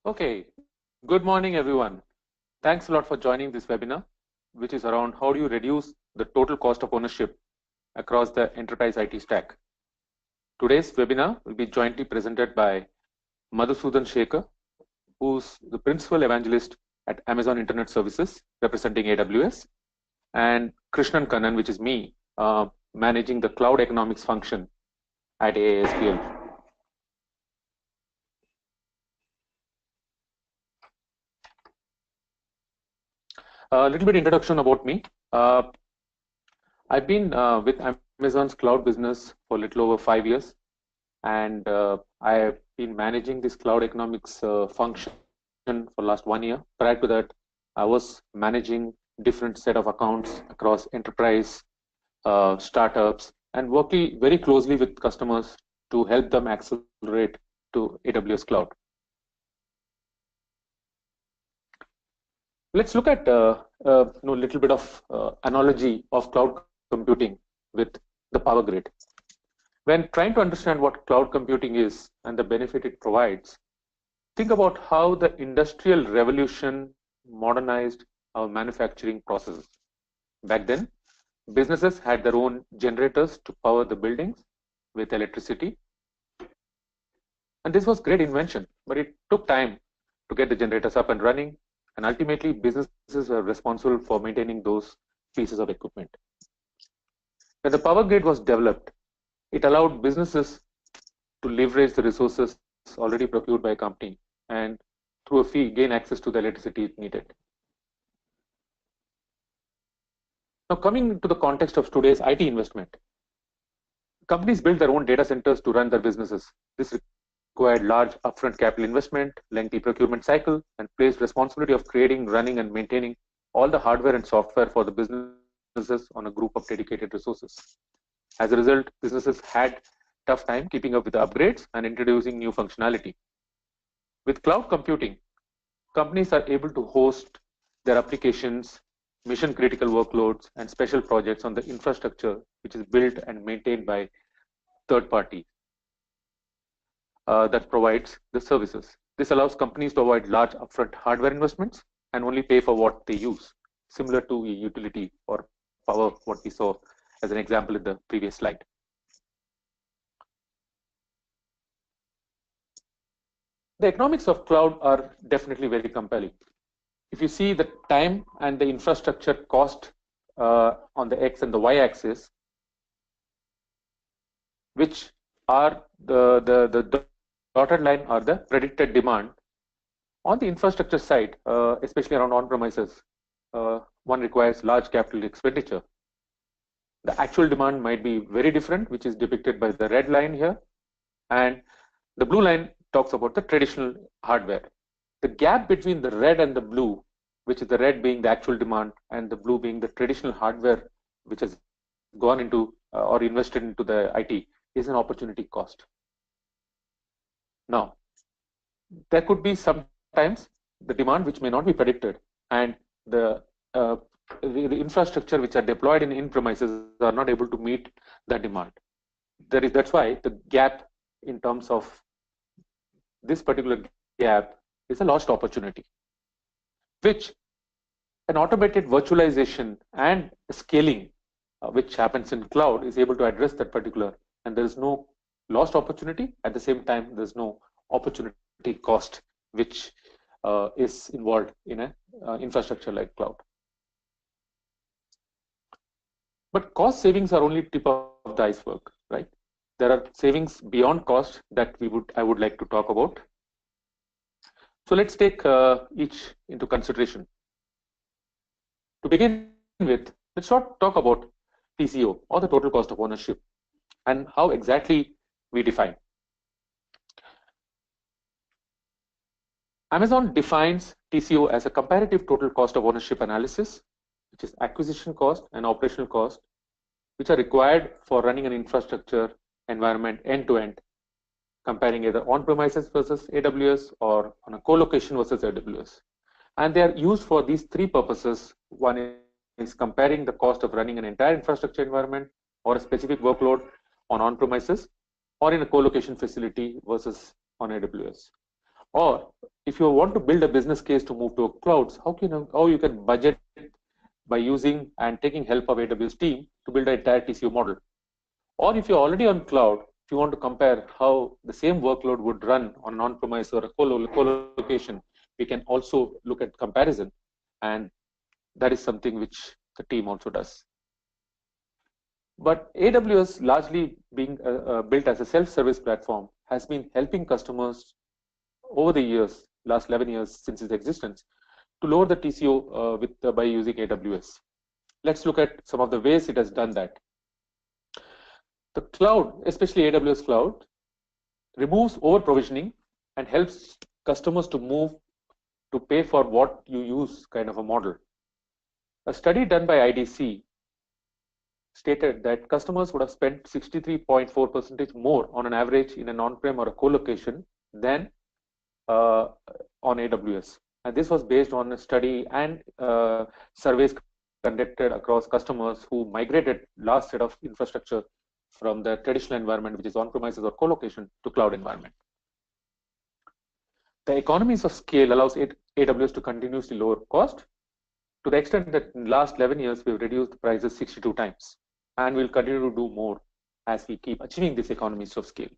Okay, good morning everyone. Thanks a lot for joining this webinar, which is around how do you reduce the total cost of ownership across the enterprise IT stack. Today's webinar will be jointly presented by Madhusudan Shekhar, who's the principal evangelist at Amazon Internet Services representing AWS, and Krishnan Kannan, which is me, managing the cloud economics function at AASPL. A little bit introduction about me. I've been with Amazon's cloud business for a little over 5 years, and I have been managing this cloud economics function for last 1 year. Prior to that, I was managing different set of accounts across enterprise, startups, and working very closely with customers to help them accelerate to AWS cloud. Let's look at a little bit of analogy of cloud computing with the power grid. When trying to understand what cloud computing is and the benefit it provides, think about how the industrial revolution modernized our manufacturing processes. Back then, businesses had their own generators to power the buildings with electricity. And this was great invention, but it took time to get the generators up and running. And ultimately, businesses were responsible for maintaining those pieces of equipment. When the power grid was developed, it allowed businesses to leverage the resources already procured by a company and through a fee gain access to the electricity it needed. Now coming to the context of today's IT investment, companies build their own data centers to run their businesses. This required large upfront capital investment, lengthy procurement cycle, and placed responsibility of creating, running, and maintaining all the hardware and software for the businesses on a group of dedicated resources. As a result, businesses had tough time keeping up with the upgrades and introducing new functionality. With cloud computing, companies are able to host their applications, mission-critical workloads, and special projects on the infrastructure which is built and maintained by third parties that provides the services. This allows companies to avoid large upfront hardware investments and only pay for what they use, similar to a utility or power, what we saw as an example in the previous slide. The economics of cloud are definitely very compelling. If you see the time and the infrastructure cost on the X and the Y axis, which are the dotted line are the predicted demand. On the infrastructure side, especially around on-premises, one requires large capital expenditure. The actual demand might be very different, which is depicted by the red line here. And the blue line talks about the traditional hardware. The gap between the red and the blue, which is the red being the actual demand and the blue being the traditional hardware, which has gone into or invested into the IT, is an opportunity cost. Now, there could be sometimes the demand which may not be predicted, and the infrastructure which are deployed in premises are not able to meet that demand. That's why the gap in terms of this particular gap is a lost opportunity, which an automated virtualization and scaling, which happens in cloud, is able to address that particular, and there is no lost opportunity. At the same time, there's no opportunity cost which is involved in an infrastructure like cloud. But cost savings are only tip of the iceberg, right? There are savings beyond cost that I would like to talk about. So let's take each into consideration. To begin with, let's talk about TCO, or the total cost of ownership, and how exactly we define. Amazon defines TCO as a comparative total cost of ownership analysis, which is acquisition cost and operational cost, which are required for running an infrastructure environment end-to-end, comparing either on-premises versus AWS or on a co-location versus AWS. And they are used for these three purposes. One is comparing the cost of running an entire infrastructure environment or a specific workload on on-premises or in a co-location facility versus on AWS. Or if you want to build a business case to move to clouds, how you can budget by using and taking help of AWS team to build an entire TCO model. Or if you're already on cloud, if you want to compare how the same workload would run on an on-premise or a co-location, we can also look at comparison, and that is something which the team also does. But AWS, largely being built as a self-service platform, has been helping customers over the years, last 11 years since its existence, to lower the TCO by using AWS. Let's look at some of the ways it has done that. The cloud, especially AWS cloud, removes over provisioning and helps customers to move to pay for what you use kind of a model. A study done by IDC stated that customers would have spent 63.4% more on an average in an on-prem or a co-location than on AWS. And this was based on a study and surveys conducted across customers who migrated last set of infrastructure from the traditional environment, which is on-premises or co-location, to cloud environment. The economies of scale allows AWS to continuously lower cost to the extent that in the last 11 years, we've reduced prices 62 times. And we'll continue to do more as we keep achieving these economies of scale.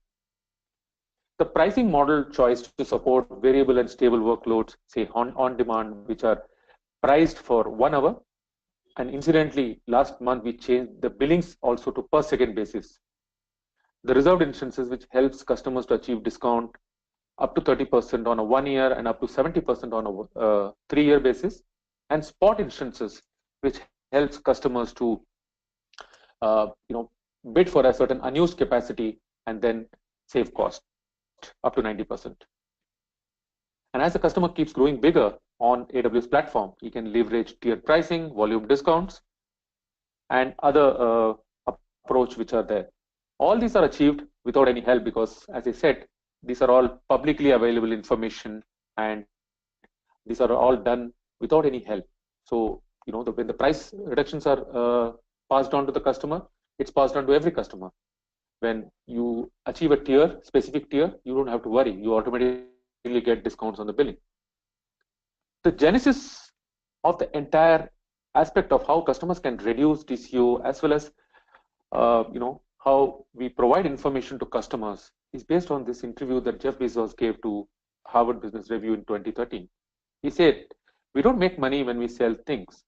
The pricing model choice to support variable and stable workloads, say on demand, which are priced for 1 hour. And incidentally, last month we changed the billings also to per second basis. The reserved instances, which helps customers to achieve discount up to 30% on a 1 year and up to 70% on a 3-year basis, and spot instances, which helps customers to bid for a certain unused capacity and then save cost up to 90%. And as the customer keeps growing bigger on AWS platform, you can leverage tiered pricing, volume discounts, and other approach which are there. All these are achieved without any help because, as I said, these are all publicly available information and these are all done without any help. So, when the price reductions are passed on to the customer, it's passed on to every customer. When you achieve a specific tier, you don't have to worry. You automatically get discounts on the billing. The genesis of the entire aspect of how customers can reduce TCO, as well as how we provide information to customers, is based on this interview that Jeff Bezos gave to Harvard Business Review in 2013. He said, "We don't make money when we sell things.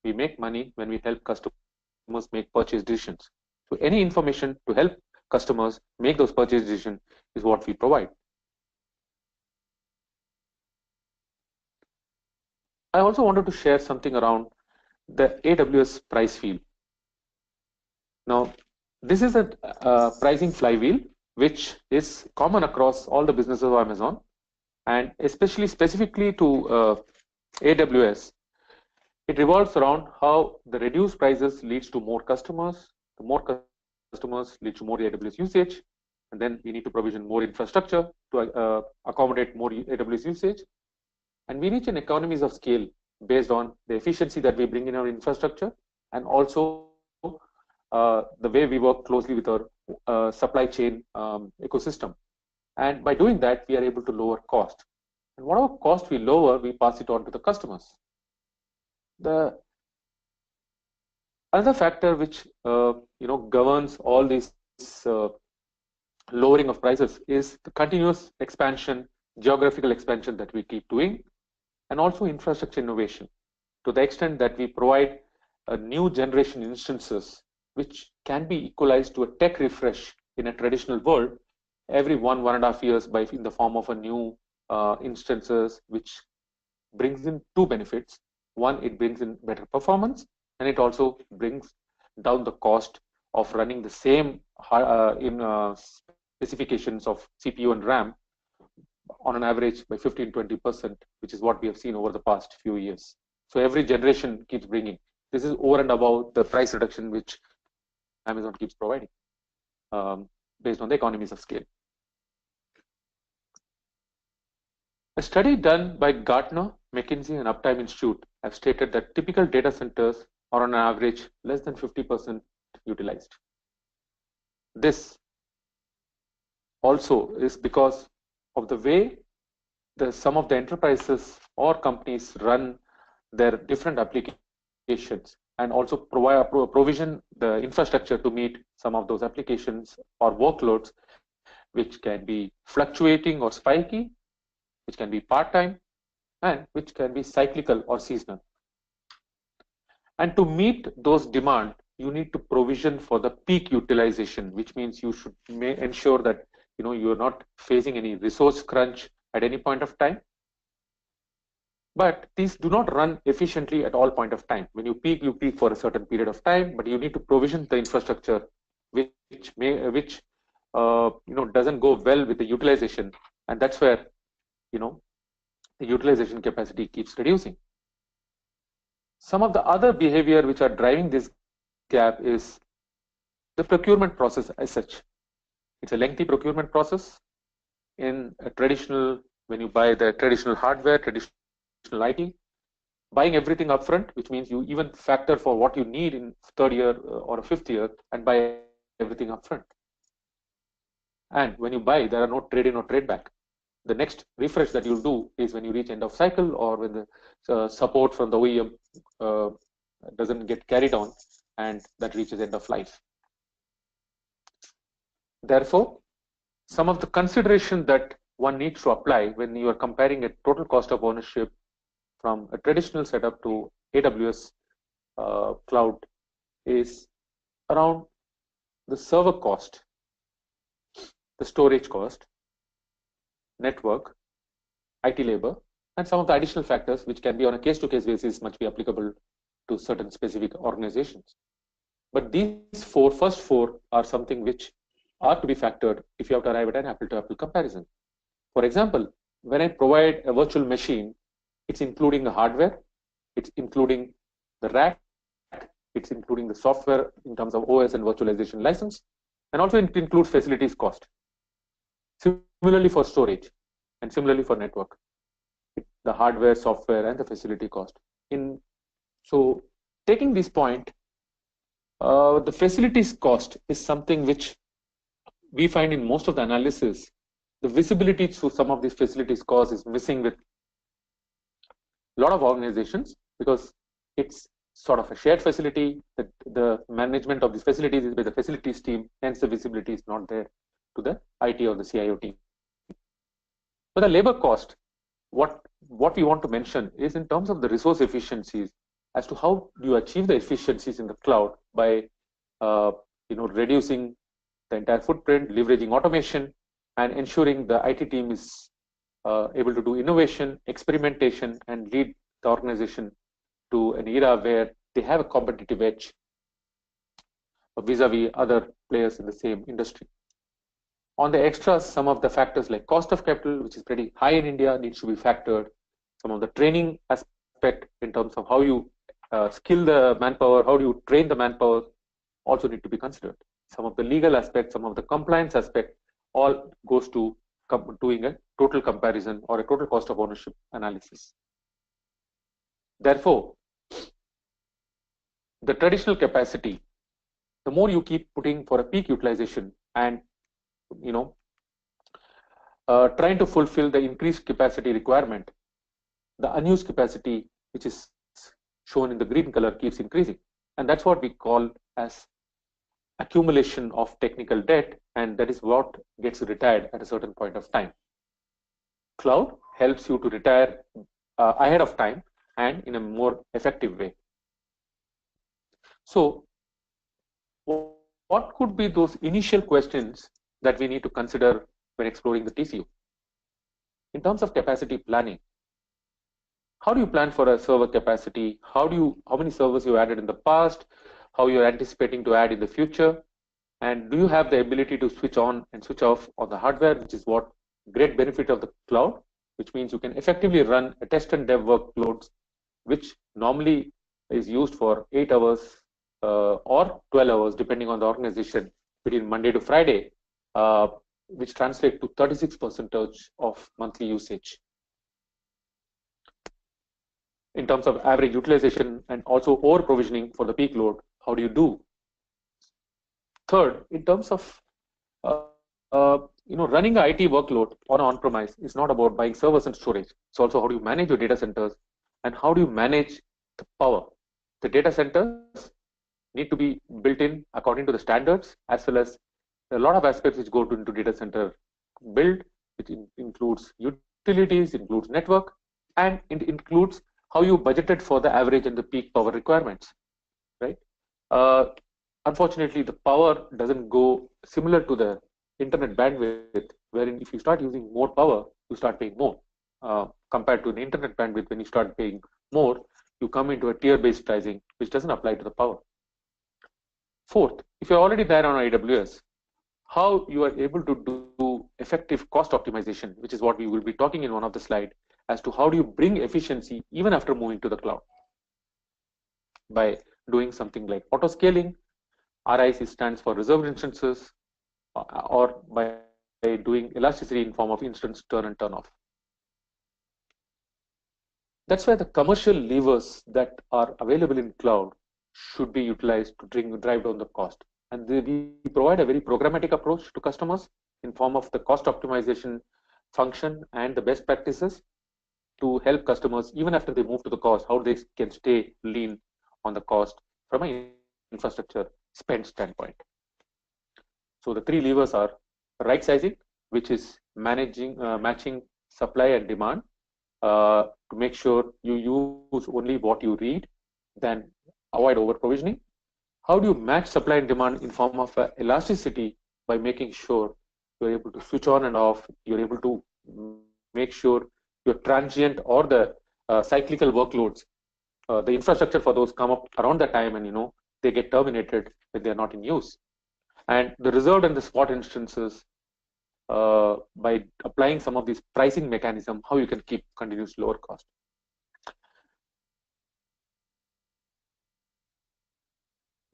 We make money when we help customers make purchase decisions." So any information to help customers make those purchase decisions is what we provide. I also wanted to share something around the AWS price wheel. Now, this is a pricing flywheel, which is common across all the businesses of Amazon, and specifically to AWS. It revolves around how the reduced prices leads to more customers. The more customers lead to more AWS usage, and then we need to provision more infrastructure to accommodate more AWS usage. And we reach an economies of scale based on the efficiency that we bring in our infrastructure, and also the way we work closely with our supply chain ecosystem. And by doing that, we are able to lower cost. And whatever cost we lower, we pass it on to the customers. The other factor which governs all this lowering of prices is the continuous expansion, geographical expansion that we keep doing, and also infrastructure innovation, to the extent that we provide a new generation instances which can be equalized to a tech refresh in a traditional world every 1.5 years in the form of a new instances, which brings in 2 benefits. One, it brings in better performance, and it also brings down the cost of running the same specifications of CPU and RAM on an average by 15-20%, which is what we have seen over the past few years. So every generation keeps bringing. This is over and above the price reduction which Amazon keeps providing based on the economies of scale. A study done by Gartner, McKinsey, and Uptime Institute have stated that typical data centers are on average less than 50% utilized. This also is because of the way some of the enterprises or companies run their different applications and also provision the infrastructure to meet some of those applications or workloads, which can be fluctuating or spiky, which can be part-time, and which can be cyclical or seasonal. And to meet those demands, you need to provision for the peak utilization, which means you should ensure that you are not facing any resource crunch at any point of time. But these do not run efficiently at all point of time. When you peak for a certain period of time, but you need to provision the infrastructure which doesn't go well with the utilization, and that's where the utilization capacity keeps reducing. Some of the other behavior which are driving this gap is the procurement process as such. It's a lengthy procurement process. In a traditional, when you buy the traditional hardware, traditional IT, buying everything upfront, which means you even factor for what you need in third year or a fifth year and buy everything upfront. And when you buy, there are no trade-in or trade-back. The next refresh that you'll do is when you reach end of cycle or when the support from the OEM doesn't get carried on and that reaches end of life. Therefore, some of the consideration that one needs to apply when you are comparing a total cost of ownership from a traditional setup to AWS cloud is around the server cost, the storage cost, network, IT labor, and some of the additional factors which can be on a case-to-case basis must be applicable to certain specific organizations. But these first four are something which are to be factored if you have to arrive at an apple-to-apple comparison. For example, when I provide a virtual machine, it's including the hardware, it's including the rack, it's including the software in terms of OS and virtualization license, and also it includes facilities cost. Similarly for storage and similarly for network, the hardware, software, and the facility cost. So taking this point, the facilities cost is something which we find in most of the analysis. The visibility to some of these facilities costs is missing with a lot of organizations because it's sort of a shared facility. The management of these facilities is by the facilities team, hence the visibility is not there to the IT or the CIO team. But the labor cost, what we want to mention is in terms of the resource efficiencies as to how do you achieve the efficiencies in the cloud by reducing the entire footprint, leveraging automation, and ensuring the IT team is able to do innovation, experimentation, and lead the organization to an era where they have a competitive edge vis-a-vis other players in the same industry. On the extras, some of the factors like cost of capital, which is pretty high in India, needs to be factored. Some of the training aspect in terms of how you skill the manpower, how do you train the manpower, also need to be considered. Some of the legal aspects, some of the compliance aspect, all goes to doing a total comparison or a total cost of ownership analysis. Therefore, the traditional capacity, the more you keep putting for a peak utilization and trying to fulfill the increased capacity requirement, the unused capacity, which is shown in the green color, keeps increasing. And that's what we call as accumulation of technical debt, and that is what gets retired at a certain point of time. Cloud helps you to retire ahead of time and in a more effective way. So what could be those initial questions that we need to consider when exploring the TCO? In terms of capacity planning, how do you plan for a server capacity? How many servers you added in the past? How you're anticipating to add in the future? And do you have the ability to switch on and switch off on the hardware, which is what great benefit of the cloud, which means you can effectively run a test and dev workloads, which normally is used for 8 hours or 12 hours, depending on the organization, between Monday to Friday, which translate to 36% of monthly usage. In terms of average utilization and also over provisioning for the peak load, how do you do? Third, in terms of running an IT workload on on-premise is not about buying servers and storage. It's also how do you manage your data centers and how do you manage the power. The data centers need to be built in according to the standards, as well as a lot of aspects which go into data center build, which includes utilities, includes network, and it includes how you budgeted for the average and the peak power requirements, right? Uh, Unfortunately, the power doesn't go similar to the internet bandwidth, wherein if you start using more power, you start paying more. Compared to the internet bandwidth, when you start paying more, you come into a tier-based pricing, which doesn't apply to the power. Fourth, if you're already there on AWS, how you are able to do effective cost optimization, which is what we will be talking in one of the slides, as to how do you bring efficiency even after moving to the cloud by doing something like auto scaling. RIC stands for reserved instances, or by doing elasticity in form of instance turn and turn off. That's why the commercial levers that are available in cloud should be utilized to drive down the cost. And we provide a very programmatic approach to customers in form of the cost optimization function and the best practices to help customers even after they move to the cost, how they can stay lean on the cost from an infrastructure spend standpoint. So the three levers are right sizing, which is matching supply and demand to make sure you use only what you read, then avoid over provisioning. How do you match supply and demand in form of elasticity by making sure you're able to switch on and off, you're able to make sure your transient or the cyclical workloads, the infrastructure for those come up around the time and they get terminated when they're not in use. And the reserved and the spot instances, by applying some of these pricing mechanism, how you can keep continuous lower cost.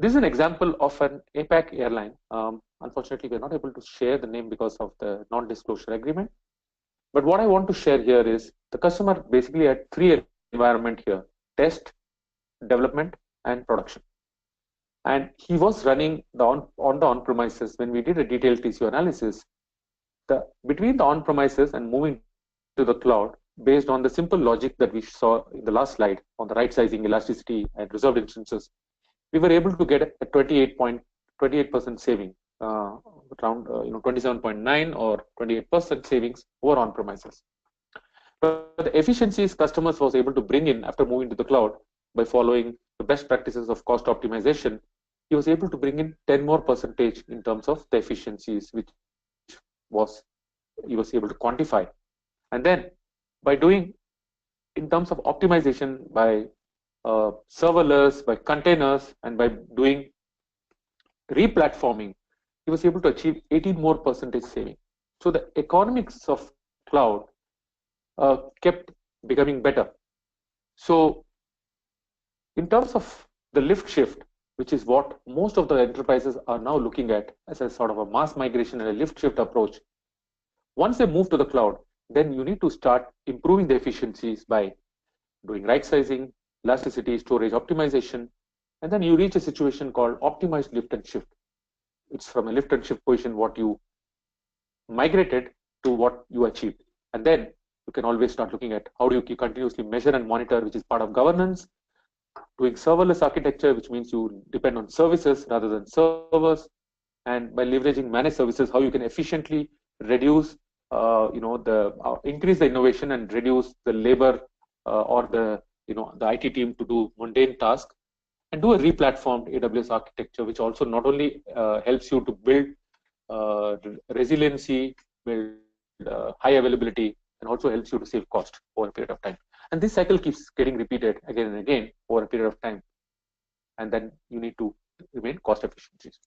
This is an example of an APAC airline. Unfortunately, we're not able to share the name because of the non-disclosure agreement. But what I want to share here is the customer basically had three environments here: test, development, and production. And he was running on the on-premises. When we did a detailed TCO analysis, between the on-premises and moving to the cloud, based on the simple logic that we saw in the last slide on the right sizing, elasticity, and reserved instances, we were able to get a 28% saving, around 27.9 or 28% savings over on-premises. But the efficiencies customers was able to bring in after moving to the cloud by following the best practices of cost optimization, he was able to bring in 10 more percentage in terms of the efficiencies, which he was able to quantify. And then by doing in terms of optimization by serverless, by containers, and by doing replatforming, he was able to achieve 18 more percentage saving. So the economics of cloud kept becoming better. So in terms of the lift shift, which is what most of the enterprises are now looking at as a sort of a mass migration and a lift shift approach, once they move to the cloud, then you need to start improving the efficiencies by doing right sizing, elasticity, storage optimization, and then you reach a situation called optimized lift and shift. It's from a lift and shift position what you migrated to what you achieved. And then you can always start looking at how do you continuously measure and monitor, which is part of governance, doing serverless architecture, which means you depend on services rather than servers, and by leveraging managed services, how you can efficiently reduce, increase the innovation and reduce the labor or the IT team to do mundane tasks, and do a replatformed AWS architecture, which also not only helps you to build resiliency, build high availability, and also helps you to save cost over a period of time. And this cycle keeps getting repeated again and again over a period of time. And then you need to remain cost efficiencies.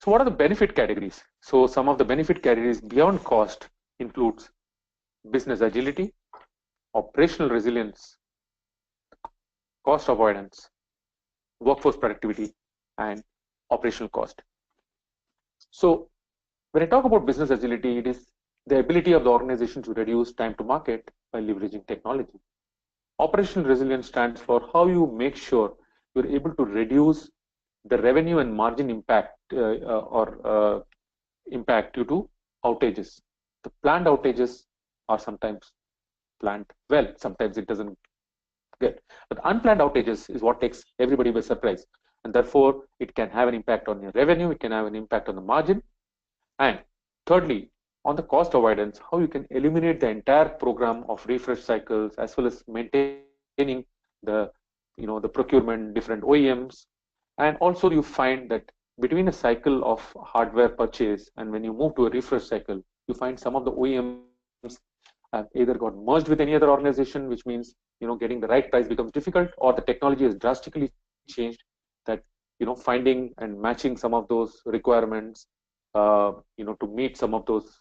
So what are the benefit categories? So some of the benefit categories beyond cost includes business agility, operational resilience, cost avoidance, workforce productivity, and operational cost. So when I talk about business agility, it is the ability of the organization to reduce time to market by leveraging technology. Operational resilience stands for how you make sure you're able to reduce the revenue and margin impact impact due to outages. The planned outages are sometimes planned well, sometimes it doesn't get. But unplanned outages is what takes everybody by surprise. And therefore, it can have an impact on your revenue, it can have an impact on the margin. And thirdly, on the cost avoidance, how you can eliminate the entire program of refresh cycles as well as maintaining the the procurement, different OEMs. And also you find that between a cycle of hardware purchase and when you move to a refresh cycle, you find some of the OEMs have either got merged with any other organization, which means getting the right price becomes difficult, or the technology has drastically changed that finding and matching some of those requirements to meet some of those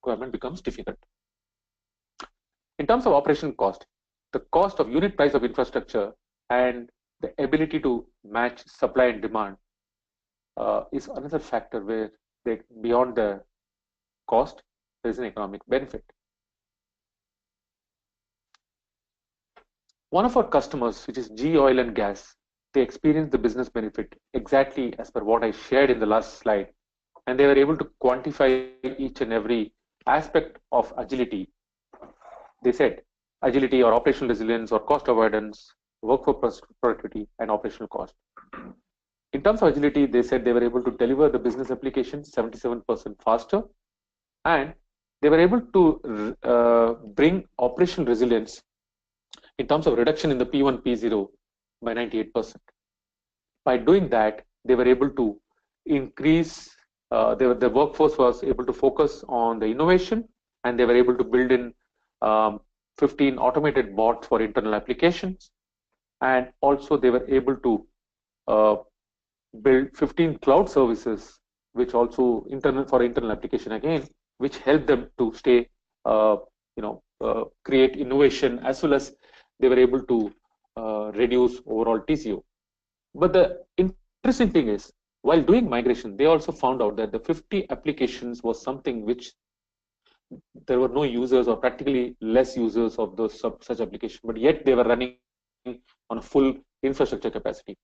requirement becomes difficult. In terms of operation cost, the cost of unit price of infrastructure and the ability to match supply and demand is another factor where beyond the cost, there is an economic benefit. One of our customers, which is GE Oil and Gas, they experienced the business benefit exactly as per what I shared in the last slide, and they were able to quantify each and every aspect of agility. They said agility or operational resilience or cost avoidance, workforce productivity, and operational cost. In terms of agility, they said they were able to deliver the business application 77% faster, and they were able to bring operational resilience in terms of reduction in the P1, P0 by 98%. By doing that, they were able to increase, the workforce was able to focus on the innovation, and they were able to build in 15 automated bots for internal applications. And also they were able to build 15 cloud services, which also for internal application again, which helped them to stay, create innovation, as well as they were able to reduce overall TCO. But the interesting thing is, while doing migration, they also found out that the 50 applications was something which there were no users or practically less users of those such applications, but yet they were running on a full infrastructure capacity.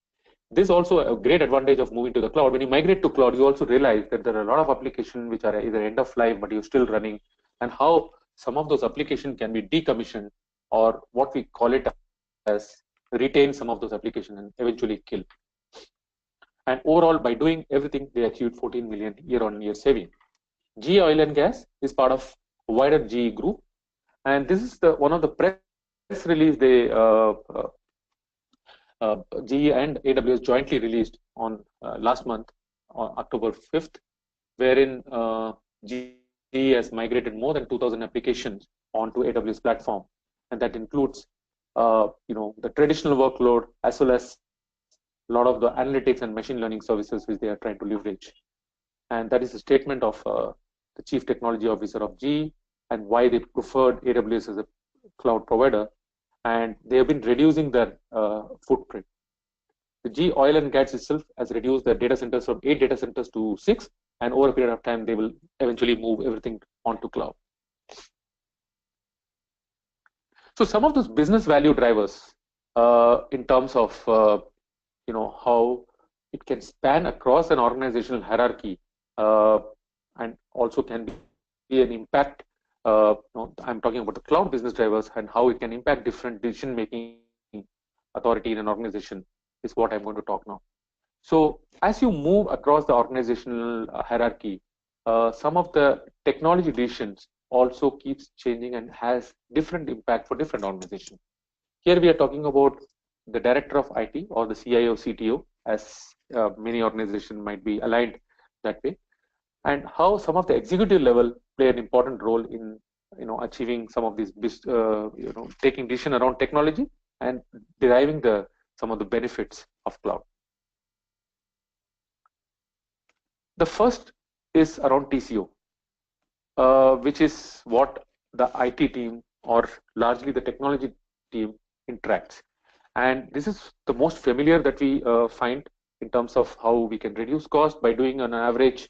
This is also a great advantage of moving to the cloud. When you migrate to cloud, you also realize that there are a lot of applications which are either end of life, but you're still running, and how some of those applications can be decommissioned, or what we call it as retain some of those applications and eventually kill. And overall, by doing everything, they achieved 14 million year-on-year saving. GE Oil and Gas is part of wider GE group, and this is one of the press release they GE and AWS jointly released on last month, on October 5th, wherein GE has migrated more than 2,000 applications onto AWS platform, and that includes the traditional workload as well as a lot of the analytics and machine learning services which they are trying to leverage. And that is a statement of the Chief Technology Officer of GE and why they preferred AWS as a cloud provider, and they have been reducing their footprint. The GE Oil and Gas itself has reduced their data centers from 8 data centers to 6, and over a period of time, they will eventually move everything onto cloud. So some of those business value drivers in terms of how it can span across an organizational hierarchy and also can be an impact. I'm talking about the cloud business drivers and how it can impact different decision-making authority in an organization is what I'm going to talk now. So as you move across the organizational hierarchy, some of the technology decisions also keeps changing and has different impact for different organizations. Here we are talking about the director of IT or the CIO, CTO, as many organizations might be aligned that way, and how some of the executive level play an important role in achieving some of these taking decision around technology and deriving some of the benefits of cloud. The first is around TCO, which is what the IT team or largely the technology team interacts. And this is the most familiar that we find in terms of how we can reduce cost by doing an average,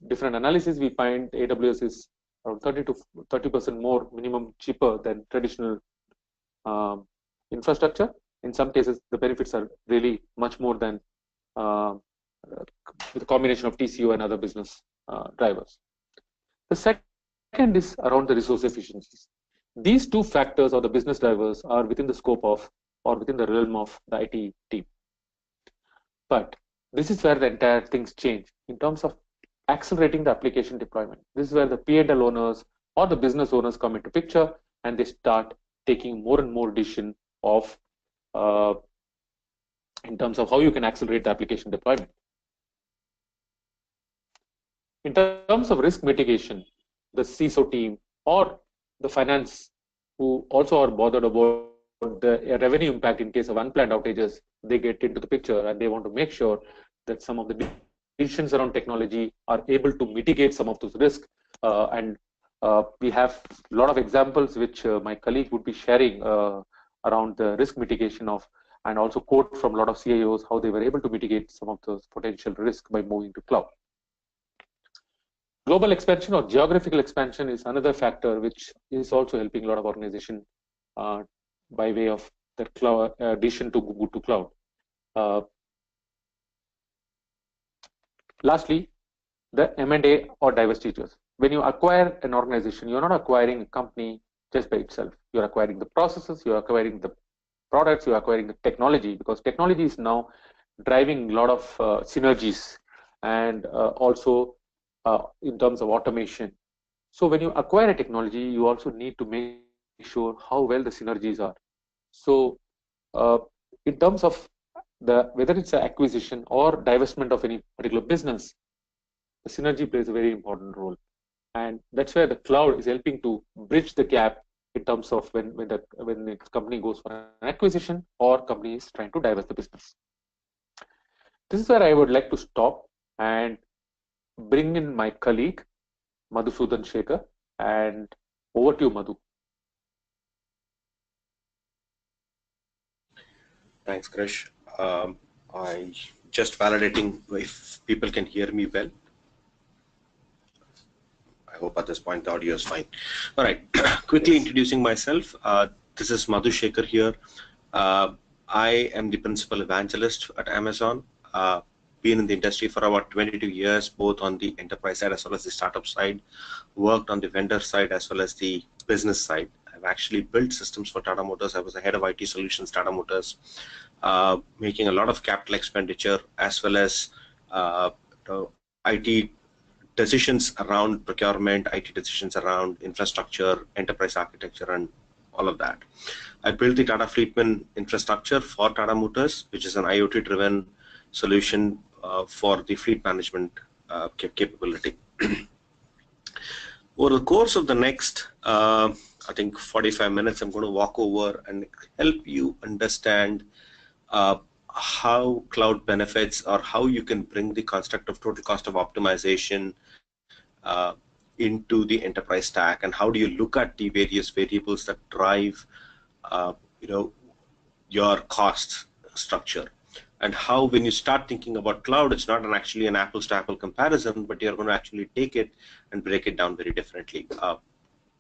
different analysis. We find AWS is around 30% more minimum cheaper than traditional infrastructure. In some cases, the benefits are really much more than with a combination of TCO and other business drivers. The second is around the resource efficiencies. These two factors or the business drivers are within the scope of or within the realm of the IT team. But this is where the entire things change in terms of accelerating the application deployment. This is where the P&L owners or the business owners come into picture, and they start taking more and more decision of in terms of how you can accelerate the application deployment. In terms of risk mitigation, the CISO team or the finance, who also are bothered about the revenue impact in case of unplanned outages, they get into the picture and they want to make sure that some of the decisions around technology are able to mitigate some of those risks. We have a lot of examples which my colleague would be sharing around the risk mitigation of, and also quote from a lot of CIOs how they were able to mitigate some of those potential risks by moving to cloud. Global expansion or geographical expansion is another factor which is also helping a lot of organizations by way of the cloud addition to go to cloud. Lastly, the M&A or divestitures. When you acquire an organization, you're not acquiring a company just by itself. You're acquiring the processes, you're acquiring the products, you're acquiring the technology, because technology is now driving a lot of synergies and also in terms of automation. So when you acquire a technology, you also need to make sure how well the synergies are. So in terms of whether it's an acquisition or divestment of any particular business, the synergy plays a very important role. And that's where the cloud is helping to bridge the gap in terms of when the company goes for an acquisition or company is trying to divest the business. This is where I would like to stop and bring in my colleague, Madhusudan Shekhar, and over to you, Madhu. Thanks, Krish. I just validating if people can hear me well. I hope at this point the audio is fine. All right, quickly introducing myself. This is Madhu Shekhar here. I am the principal evangelist at Amazon. Been in the industry for about 22 years, both on the enterprise side as well as the startup side. Worked on the vendor side as well as the business side. I've actually built systems for Tata Motors. I was the head of IT solutions, Tata Motors, making a lot of capital expenditure as well as IT decisions around procurement, IT decisions around infrastructure, enterprise architecture, and all of that. I built the Tata Fleetman infrastructure for Tata Motors, which is an IoT-driven solution for the fleet management capability. Over the course of the next, I think 45 minutes, I'm going to walk over and help you understand how cloud benefits or how you can bring the construct of total cost of optimization into the enterprise stack, and how do you look at the various variables that drive your cost structure, and how when you start thinking about cloud, it's not actually an apples to apple comparison, but you're going to actually take it and break it down very differently.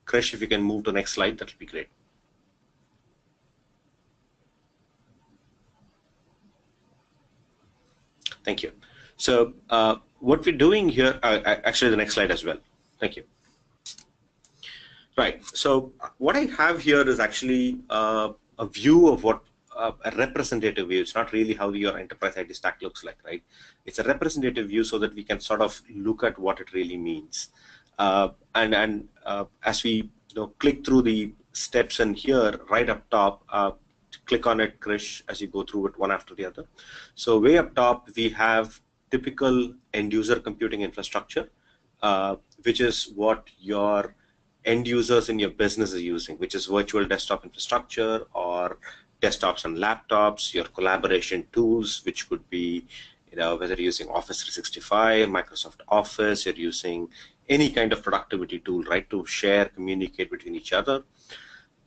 Krish, if you can move to the next slide, that would be great. Thank you. So what we're doing here, actually the next slide as well. Thank you. Right, so what I have here is actually a view of what a representative view. It's not really how your enterprise IT stack looks like, right? It's a representative view so that we can sort of look at what it really means. As we click through the steps in here, right up top, click on it, Krish, as you go through it one after the other. So way up top, we have typical end user computing infrastructure, which is what your end users in your business are using, which is virtual desktop infrastructure or desktops and laptops, your collaboration tools, which could be, whether you're using Office 365, Microsoft Office, you're using any kind of productivity tool, right, to share, communicate between each other.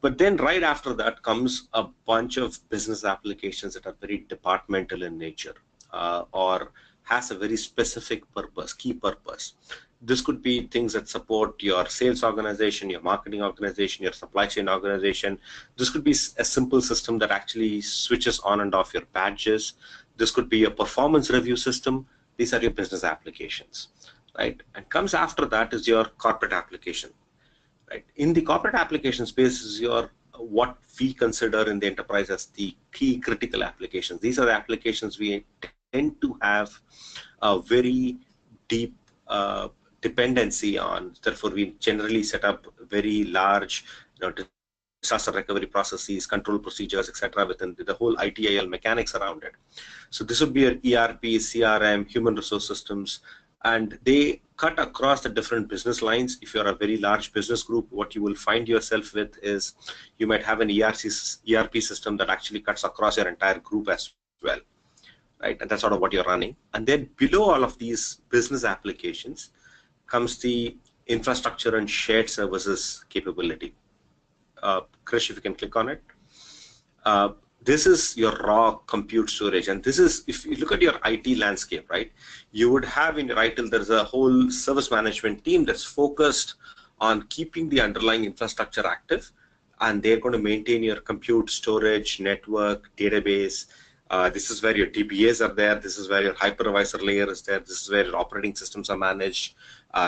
But then right after that comes a bunch of business applications that are very departmental in nature or has a very specific purpose, key purpose. This could be things that support your sales organization, your marketing organization, your supply chain organization. This could be a simple system that actually switches on and off your badges. This could be a performance review system These are your business applications, right? And comes after that is your corporate application, right? In the corporate application space is your what we consider in the enterprise as the key critical applications. These are the applications we tend to have a very deep dependency on. Therefore, we generally set up very large, disaster recovery processes, control procedures, etc., within the whole ITIL mechanics around it. So this would be your ERP, CRM, human resource systems, and they cut across the different business lines. If you're a very large business group, what you will find yourself with is you might have an ERP system that actually cuts across your entire group as well, right? And that's sort of what you're running. And then below all of these business applications comes the infrastructure and shared services capability. Krish, if you can click on it. This is your raw compute storage, and this is, if you look at your IT landscape, right, you would have in your ITIL, there's a whole service management team that's focused on keeping the underlying infrastructure active, and they're going to maintain your compute storage, network, database. This is where your DBAs are there. This is where your hypervisor layer is there. This is where your operating systems are managed.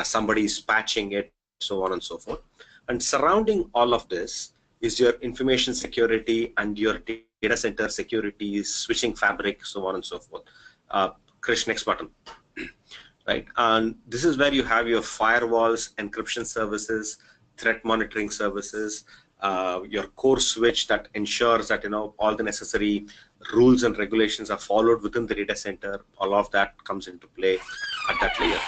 Somebody's patching it, so on and so forth. And surrounding all of this is your information security and your data center security, switching fabric, so on and so forth. Krish, next button. Right, and this is where you have your firewalls, encryption services, threat monitoring services, your core switch that ensures that all the necessary rules and regulations are followed within the data center. All of that comes into play at that layer.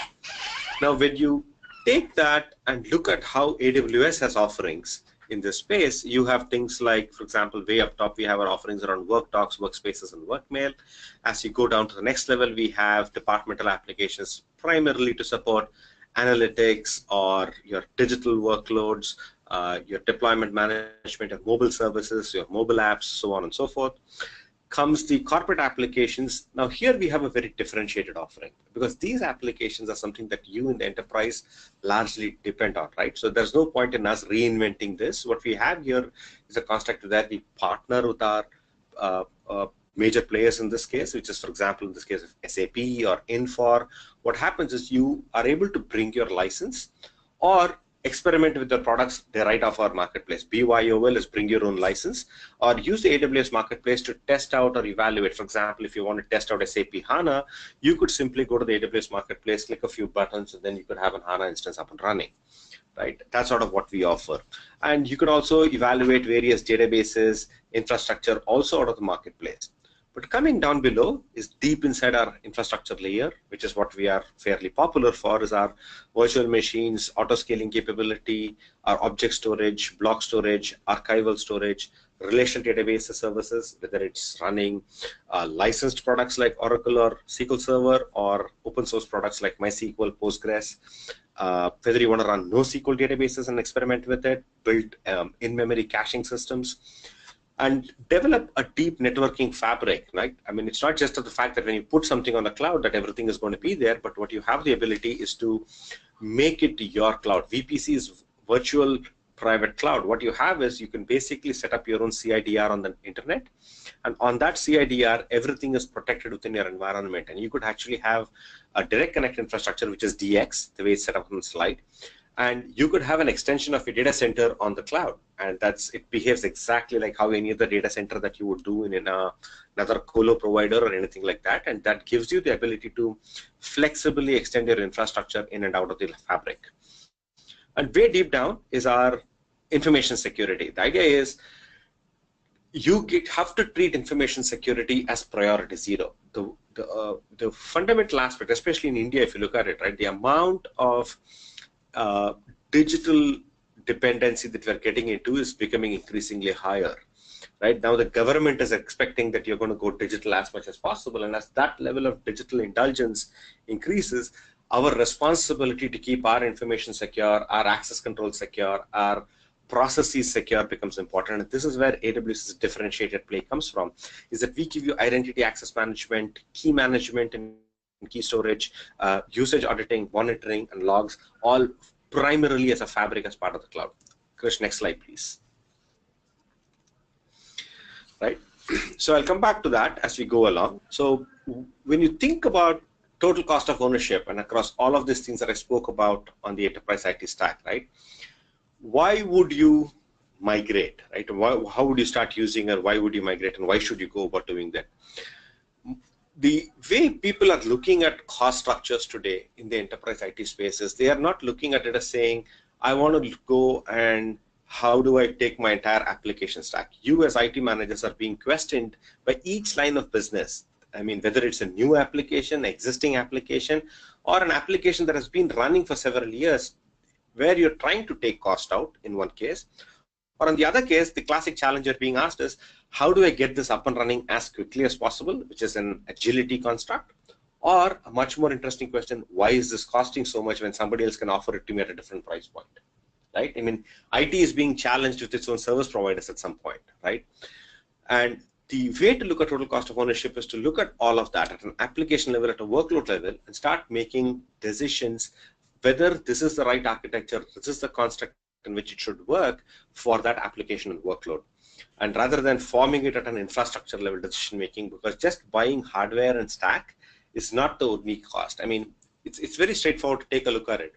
Now, when you take that and look at how AWS has offerings in this space, you have things like, for example, way up top, we have our offerings around WorkDocs, Workspaces, and Workmail. As you go down to the next level, we have departmental applications primarily to support analytics or your digital workloads, your deployment management, your mobile services, your mobile apps, so on and so forth. Comes the corporate applications. Now here we have a very differentiated offering because these applications are something that you in the enterprise largely depend on, right? So there's no point in us reinventing this. What we have here is a construct that we partner with our major players in this case, which is, for example, in this case of SAP or Infor. What happens is you are able to bring your license or experiment with the products they write off our marketplace. BYOL is bring your own license, or use the AWS marketplace to test out or evaluate. For example, if you want to test out SAP HANA, you could simply go to the AWS marketplace, click a few buttons, and then you could have an HANA instance up and running. Right? That's sort of what we offer. And you could also evaluate various databases, infrastructure also out of the marketplace. But coming down below is deep inside our infrastructure layer, which is what we are fairly popular for, is our virtual machines, auto-scaling capability, our object storage, block storage, archival storage, relational database services, whether it's running licensed products like Oracle or SQL Server or open source products like MySQL, Postgres, whether you want to run NoSQL databases and experiment with it, build in-memory caching systems, and develop a deep networking fabric, right? I mean, it's not just the fact that when you put something on the cloud that everything is going to be there, but what you have the ability is to make it your cloud. VPC is virtual private cloud. What you have is you can basically set up your own CIDR on the internet, and on that CIDR, everything is protected within your environment, and you could actually have a direct connect infrastructure, which is DX, the way it's set up on the slide. And you could have an extension of your data center on the cloud, and it behaves exactly like how any other data center that you would do in another Colo provider or anything like that, and that gives you the ability to flexibly extend your infrastructure in and out of the fabric. And way deep down is our information security. The idea is you have to treat information security as priority zero. The fundamental aspect, especially in India, if you look at it, right, the amount of digital dependency that we're getting into is becoming increasingly higher. Right now, the government is expecting that you're going to go digital as much as possible, and as that level of digital indulgence increases, our responsibility to keep our information secure, our access control secure, our processes secure becomes important. And this is where AWS's differentiated play comes from, is that we give you identity access management, key management, and key storage, usage auditing, monitoring, and logs, all primarily as a fabric as part of the cloud. Krish, next slide, please. Right. So I'll come back to that as we go along. So when you think about total cost of ownership and across all of these things that I spoke about on the enterprise IT stack, right? Why would you migrate, right? How would you start using, or why would you migrate, and why should you go about doing that? The way people are looking at cost structures today in the enterprise IT spaces, they are not looking at it as saying, I want to go and how do I take my entire application stack? You as IT managers are being questioned by each line of business. I mean, whether it's a new application, existing application, or an application that has been running for several years, where you're trying to take cost out in one case, or in the other case, the classic challenge you're being asked is, how do I get this up and running as quickly as possible, which is an agility construct, or a much more interesting question, why is this costing so much when somebody else can offer it to me at a different price point, right? I mean, IT is being challenged with its own service providers at some point, right? And the way to look at total cost of ownership is to look at all of that at an application level, at a workload level, and start making decisions whether this is the right architecture, this is the construct in which it should work for that application and workload. And rather than forming it at an infrastructure level decision making, because just buying hardware and stack is not the only cost. I mean, it's very straightforward to take a look at it.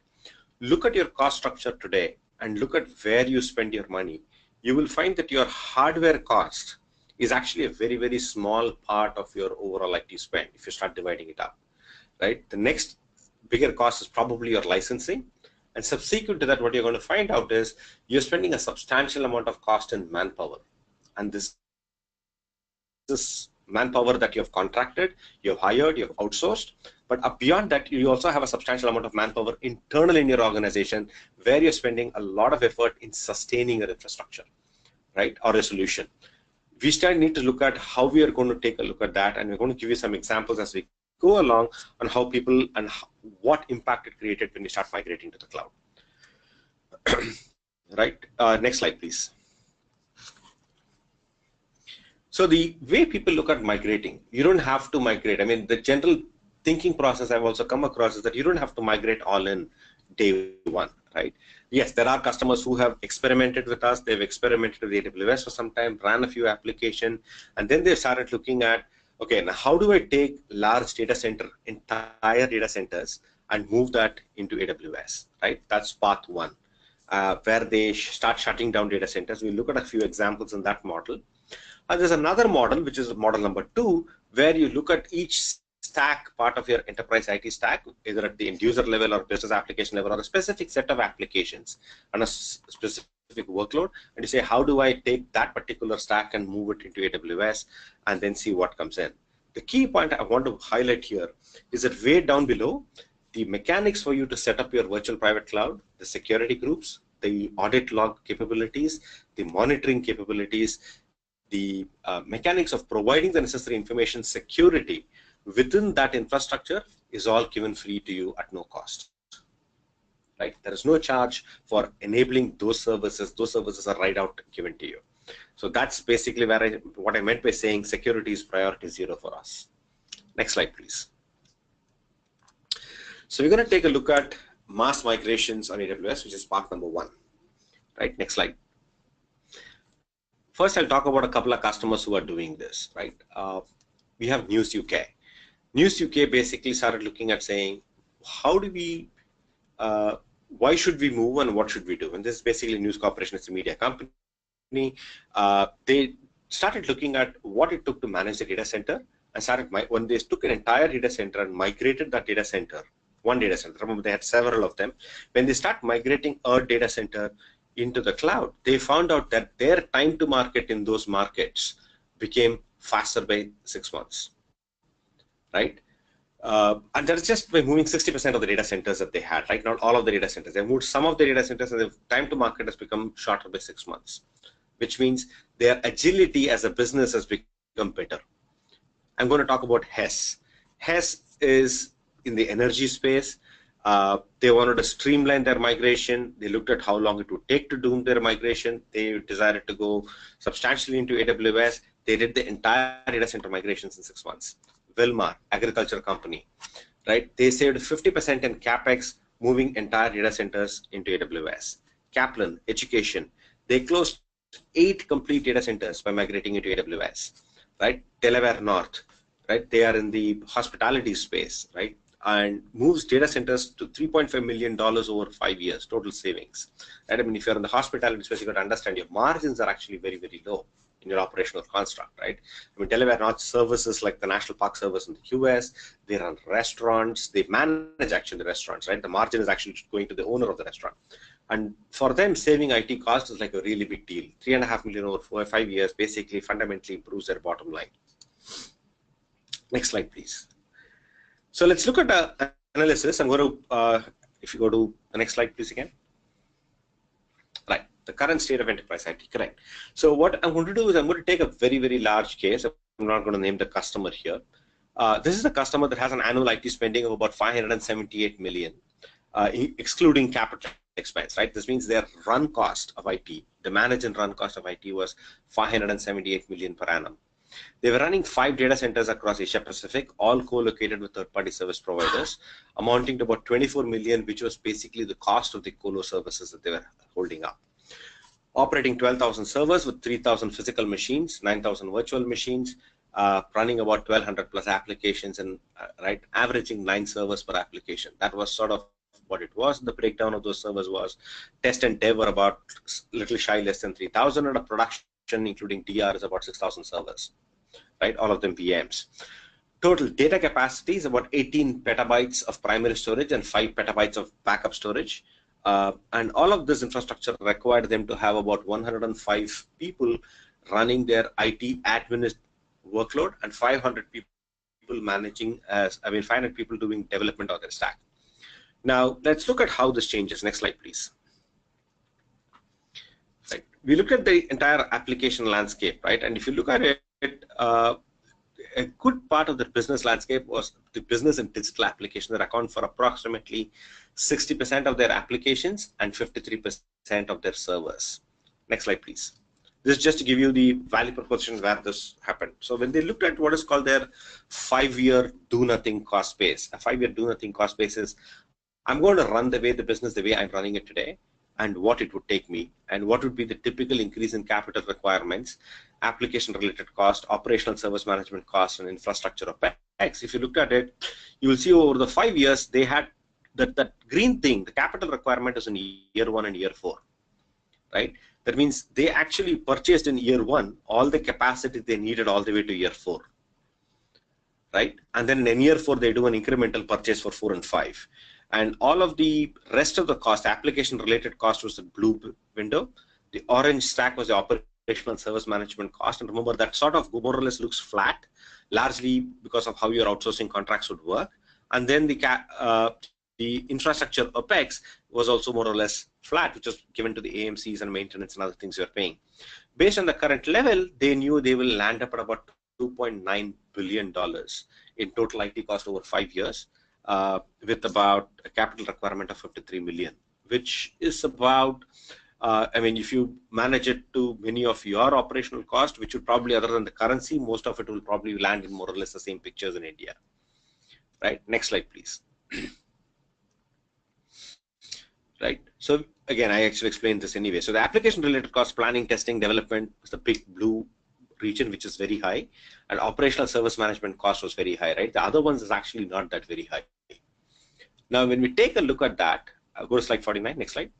Look at your cost structure today and look at where you spend your money. You will find that your hardware cost is actually a very, very small part of your overall IT spend if you start dividing it up, right? The next bigger cost is probably your licensing. And subsequent to that, what you're going to find out is you're spending a substantial amount of cost in manpower. And this is manpower that you have contracted, you have hired, you have outsourced. But beyond that, you also have a substantial amount of manpower internal in your organization where you're spending a lot of effort in sustaining your infrastructure, right, or a solution. We still need to look at how we are going to take a look at that, and we're going to give you some examples as we go along on how people and what impact it created when you start migrating to the cloud. Right, next slide, please. So the way people look at migrating, you don't have to migrate. I mean, the general thinking process I've also come across is that you don't have to migrate all in day one, right? Yes, there are customers who have experimented with us. They've experimented with AWS for some time, ran a few applications, and then they started looking at, okay, now how do I take large data center, entire data centers, and move that into AWS, right? That's path one, where they start shutting down data centers. We look at a few examples in that model. And there's another model, which is model number 2, where you look at each stack part of your enterprise IT stack, either at the end user level or business application level, or a specific set of applications and a specific workload, and you say, how do I take that particular stack and move it into AWS, and then see what comes in. The key point I want to highlight here is that way down below, the mechanics for you to set up your virtual private cloud, the security groups, the audit log capabilities, the monitoring capabilities, the mechanics of providing the necessary information security within that infrastructure is all given free to you at no cost, right? There is no charge for enabling those services. Those services are right out given to you. So that's basically where what I meant by saying security is priority 0 for us. Next slide, please. So we're going to take a look at mass migrations on AWS, which is part number 1, right? Next slide. First, I'll talk about a couple of customers who are doing this, right? We have News UK. News UK basically started looking at saying, how do we, why should we move and what should we do? And this is basically News Corporation, it's a media company. They started looking at what it took to manage the data center and started, when they took an entire data center and migrated that data center, one data center, remember they had several of them, when they start migrating a data center into the cloud, they found out that their time to market in those markets became faster by 6 months, right? And that's just by moving 60% of the data centers that they had, right? Not all of the data centers. They moved some of the data centers and the time to market has become shorter by 6 months, which means their agility as a business has become better. I'm going to talk about Hess. Hess is in the energy space. They wanted to streamline their migration. They looked at how long it would take to do their migration. They decided to go substantially into AWS. They did the entire data center migrations in 6 months. Wilmar, agriculture company, right? They saved 50% in CapEx moving entire data centers into AWS. Kaplan, education, they closed 8 complete data centers by migrating into AWS, right? Delaware North, right? They are in the hospitality space, right? and moves data centers to $3.5 million over 5 years, total savings. Right? I mean, if you're in the hospitality space, you got to understand your margins are actually very, very low in your operational construct, right? I mean, Delaware not services like the National Park Service in the US. They run restaurants. They manage actually the restaurants, right? The margin is actually going to the owner of the restaurant. And for them, saving IT cost is like a really big deal. $3.5 million over 5 years basically fundamentally improves their bottom line. Next slide, please. So let's look at the analysis. I'm going to, if you go to the next slide, please again. Right, the current state of enterprise IT, correct. So what I'm going to do is I'm going to take a very, very large case. I'm not going to name the customer here. This is a customer that has an annual IT spending of about 578 million, excluding capital expense, right? This means their run cost of IT, the manage and run cost of IT was 578 million per annum. They were running 5 data centers across Asia Pacific, all co-located with third-party service providers, amounting to about 24 million, which was basically the cost of the Colo services that they were holding up. Operating 12,000 servers with 3,000 physical machines, 9,000 virtual machines, running about 1,200 plus applications, and right, averaging 9 servers per application. That was sort of what it was. The breakdown of those servers was test and dev were about little shy less than 3,000, and a production including DR is about 6,000 servers, right? All of them VMs. Total data capacity is about 18 petabytes of primary storage and 5 petabytes of backup storage. And all of this infrastructure required them to have about 105 people running their IT admin workload and 500 people managing, 500 people doing development on their stack. Now, let's look at how this changes. Next slide, please. Right. We looked at the entire application landscape, right? And if you look at it, a good part of the business landscape was the business and digital application that account for approximately 60% of their applications and 53% of their servers. Next slide, please. This is just to give you the value proposition where this happened. So when they looked at what is called their 5-year do-nothing cost base, a 5-year do-nothing cost base is, I'm going to run the business the way I'm running it today, and what it would take me, and what would be the typical increase in capital requirements, application-related cost, operational service management cost, and infrastructure OpEx. If you looked at it, you will see over the 5 years, they had that green thing, the capital requirement is in year 1 and year 4, right? That means they actually purchased in year 1 all the capacity they needed all the way to year 4, right? And then in year 4, they do an incremental purchase for 4 and 5. And all of the rest of the cost, application-related cost was the blue window. The orange stack was the operational service management cost. And remember, that sort of more or less looks flat, largely because of how your outsourcing contracts would work. And then the infrastructure OpEx was also more or less flat, which was given to the AMCs and maintenance and other things you're paying. Based on the current level, they knew they will land up at about $2.9 billion in total IT cost over 5 years. With about a capital requirement of 53 million, which is about, if you manage it to many of your operational cost, which would probably, other than the currency, most of it will probably land in more or less the same pictures in India. Right, next slide, please. Right, so again, I actually explained this anyway. So the application-related cost, planning, testing, development was the big blue region, which is very high, and operational service management cost was very high, right? The other ones is actually not that very high. Now, when we take a look at that, I'll go to slide 49, next slide.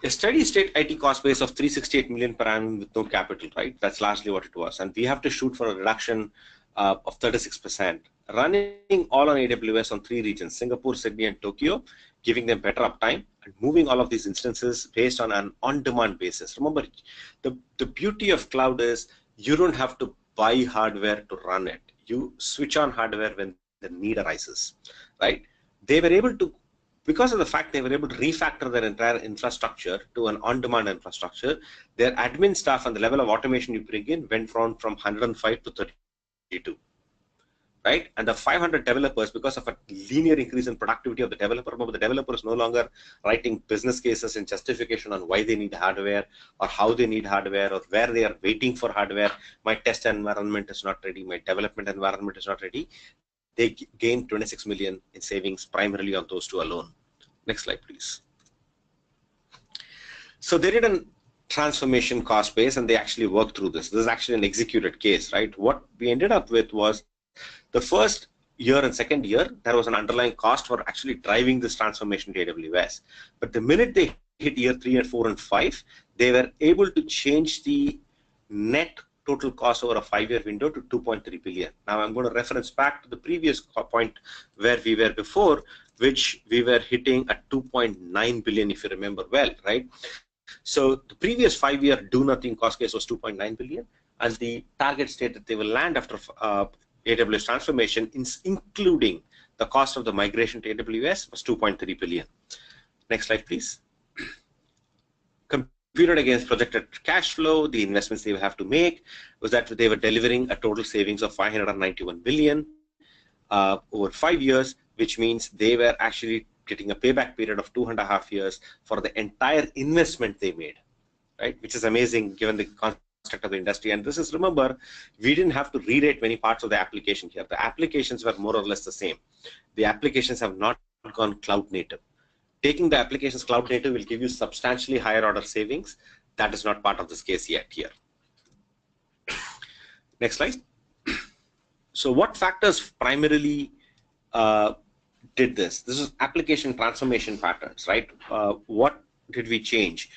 A steady state IT cost base of 368 million per annum with no capital, right? That's largely what it was. And we have to shoot for a reduction of 36%. Running all on AWS on 3 regions, Singapore, Sydney, and Tokyo, giving them better uptime, and moving all of these instances based on an on-demand basis. Remember, the beauty of cloud is you don't have to buy hardware to run it. You switch on hardware when the need arises, right? They were able to, because of the fact they were able to refactor their entire infrastructure to an on-demand infrastructure, their admin staff and the level of automation you bring in went from 105 to 32. Right? And the 500 developers, because of a linear increase in productivity of the developer, remember the developer is no longer writing business cases and justification on why they need hardware or how they need hardware or where they are waiting for hardware. My test environment is not ready. My development environment is not ready. They gained 26 million in savings primarily on those 2 alone. Next slide, please. So they did a transformation cost base and they actually worked through this. This is actually an executed case, right? What we ended up with was The first year and second year, there was an underlying cost for actually driving this transformation to AWS. But the minute they hit year 3 and 4 and 5, they were able to change the net total cost over a 5-year window to 2.3 billion. Now I'm going to reference back to the previous point where we were before, which we were hitting at 2.9 billion, if you remember well, right? So the previous 5-year do-nothing cost case was 2.9 billion, and the target state that they will land after AWS transformation, including the cost of the migration to AWS, was 2.3 billion. Next slide, please. Computed against projected cash flow, the investments they will have to make was that they were delivering a total savings of 591 billion over 5 years, which means they were actually getting a payback period of 2.5 years for the entire investment they made, right? Which is amazing given the construct of the industry. And this is, remember, we didn't have to rewrite many parts of the application here. The applications were more or less the same. The applications have not gone cloud native. Taking the applications cloud native will give you substantially higher order savings. That is not part of this case yet here. Next slide. So what factors primarily did this? This is application transformation patterns, right? What did we change?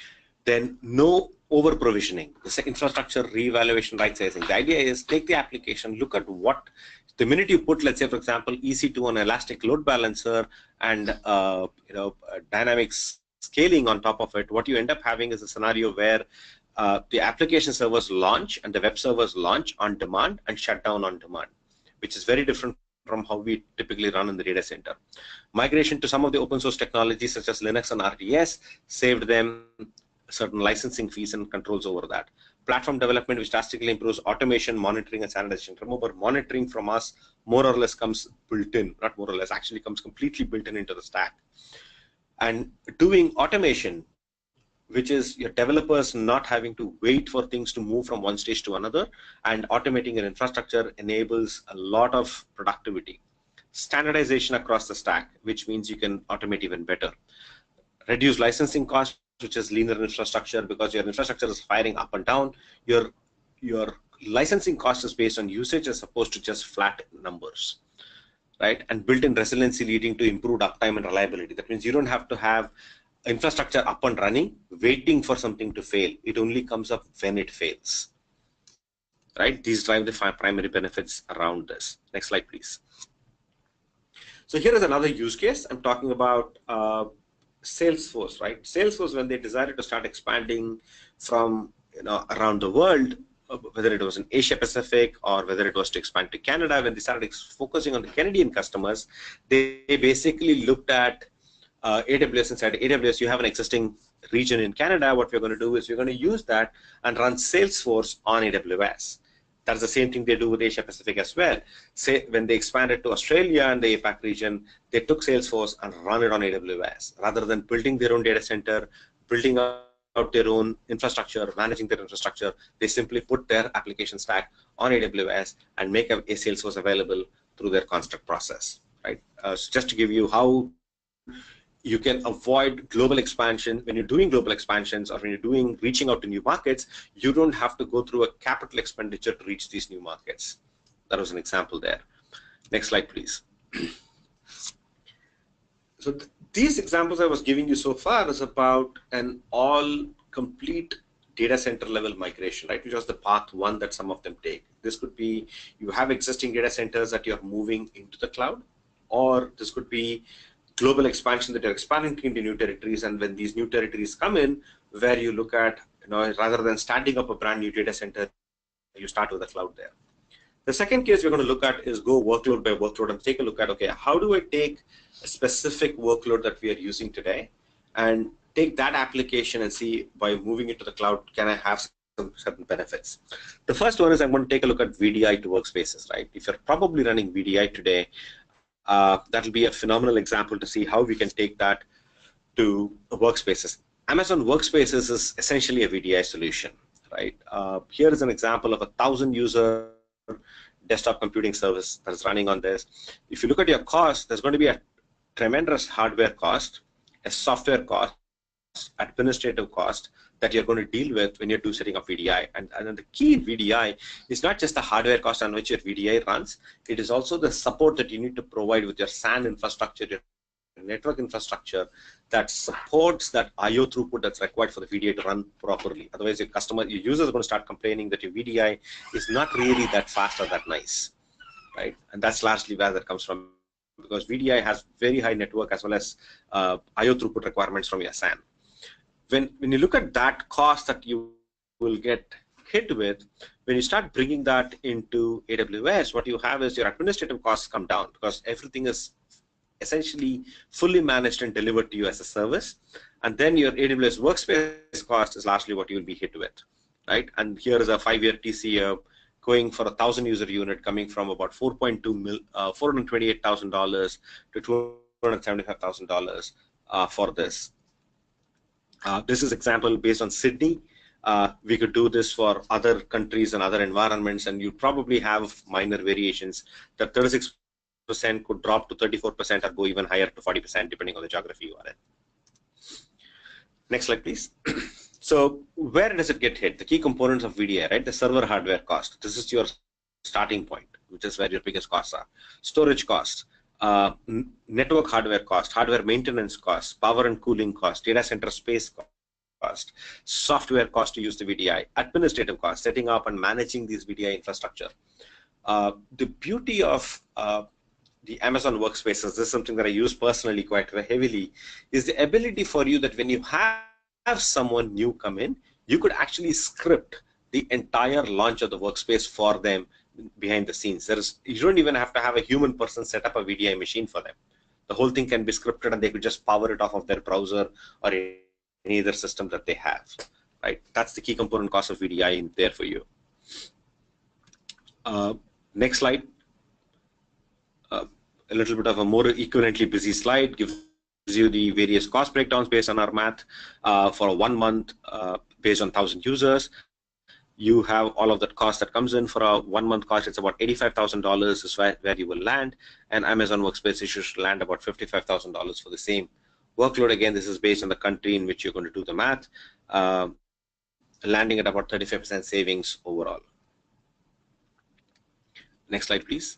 Then no over provisioning. The second, infrastructure reevaluation, right sizing. The idea is take the application, look at what, the minute you put, let's say, for example, EC2 on Elastic Load Balancer and dynamic scaling on top of it, what you end up having is a scenario where the application servers launch and the web servers launch on demand and shut down on demand, which is very different from how we typically run in the data center. Migration to some of the open source technologies such as Linux and RDS saved them certain licensing fees and controls over that. Platform development, which drastically improves automation, monitoring, and standardization. Remember, monitoring from us more or less comes built in, not more or less, actually comes completely built in into the stack. And doing automation, which is your developers not having to wait for things to move from one stage to another, and automating your infrastructure enables a lot of productivity. Standardization across the stack, which means you can automate even better. Reduce licensing costs, which is linear infrastructure, because your infrastructure is firing up and down. Your licensing cost is based on usage as opposed to just flat numbers, right? And built-in resiliency leading to improved uptime and reliability. That means you don't have to have infrastructure up and running, waiting for something to fail. It only comes up when it fails, right? These drive the primary benefits around this. Next slide, please. So here is another use case. I'm talking about Salesforce, right? Salesforce, when they decided to start expanding from around the world, whether it was in Asia Pacific or whether it was to expand to Canada, when they started focusing on the Canadian customers, they basically looked at AWS and said, AWS, you have an existing region in Canada. What we're going to do is we're going to use that and run Salesforce on AWS. That's the same thing they do with Asia Pacific as well. Say when they expanded to Australia and the APAC region, they took Salesforce and run it on AWS rather than building their own data center, building out their own infrastructure, managing their infrastructure. They simply put their application stack on AWS and make a Salesforce available through their construct process, right? So just to give you how you can avoid global expansion. When you're doing global expansions or when you're reaching out to new markets, you don't have to go through a capital expenditure to reach these new markets. That was an example there. Next slide, please. So these examples I was giving you so far is about an all complete data center level migration, right? Which was the path one that some of them take. This could be you have existing data centers that you're moving into the cloud, or this could be global expansion that you're expanding into new territories, and when these new territories come in, where you look at, rather than standing up a brand new data center, you start with the cloud there. The second case we're going to look at is go workload by workload and take a look at, okay, how do I take a specific workload that we are using today and take that application and see by moving it to the cloud, can I have some certain benefits? The first one is I'm going to take a look at VDI to Workspaces, right? If you're probably running VDI today, that'll be a phenomenal example to see how we can take that to Workspaces. Amazon Workspaces is essentially a VDI solution, right? Here is an example of a 1,000-user desktop computing service that is running on this. If you look at your cost, there's going to be a tremendous hardware cost, a software cost, administrative cost that you're going to deal with when you're setting up VDI. And the key in VDI is not just the hardware cost on which your VDI runs, it is also the support that you need to provide with your SAN infrastructure, your network infrastructure that supports that I/O throughput that's required for the VDI to run properly. Otherwise, your users are going to start complaining that your VDI is not really that fast or that nice, right? And that's largely where that comes from, because VDI has very high network as well as I/O throughput requirements from your SAN. When you look at that cost that you will get hit with, when you start bringing that into AWS, what you have is your administrative costs come down because everything is essentially fully managed and delivered to you as a service. And then your AWS Workspace cost is largely what you will be hit with, right? And here is a 5-year TCO going for a 1,000 user unit coming from about $428,000 to $275,000 for this. This is example based on Sydney. We could do this for other countries and other environments, and you probably have minor variations. That 36% could drop to 34% or go even higher to 40% depending on the geography you are in. Next slide, please. So where does it get hit? The key components of VDI, right? The server hardware cost. This is your starting point, which is where your biggest costs are. Storage cost, network hardware cost, hardware maintenance cost, power and cooling cost, data center space cost, software cost to use the VDI, administrative cost, setting up and managing these VDI infrastructure. The beauty of the Amazon Workspaces, this is something that I use personally quite heavily, is the ability for you that when you have someone new come in, you could actually script the entire launch of the workspace for them behind the scenes. You don't even have to have a human person set up a VDI machine for them. The whole thing can be scripted and they could just power it off of their browser or any other system that they have, right? That's the key component cost of VDI in there for you. Next slide. A little bit of a more equivalently busy slide gives you the various cost breakdowns based on our math for 1 month based on 1,000 users. You have all of that cost that comes in for a 1 month cost. It's about $85,000 is where you will land, and Amazon Workspaces should land about $55,000 for the same workload. Again, this is based on the country in which you're going to do the math, landing at about 35% savings overall. Next slide, please.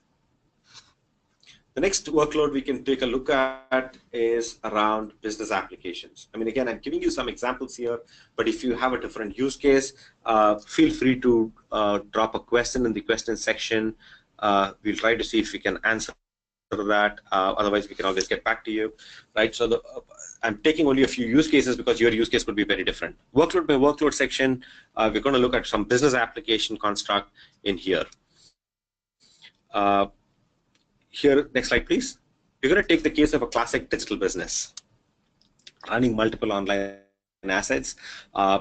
The next workload we can take a look at is around business applications. I mean, again, I'm giving you some examples here, but if you have a different use case, feel free to drop a question in the question section. We'll try to see if we can answer that. Otherwise, we can always get back to you, right? So I'm taking only a few use cases because your use case could be very different. Workload by workload section, we're going to look at some business application construct in here. Here, next slide, please. We're going to take the case of a classic digital business running multiple online assets.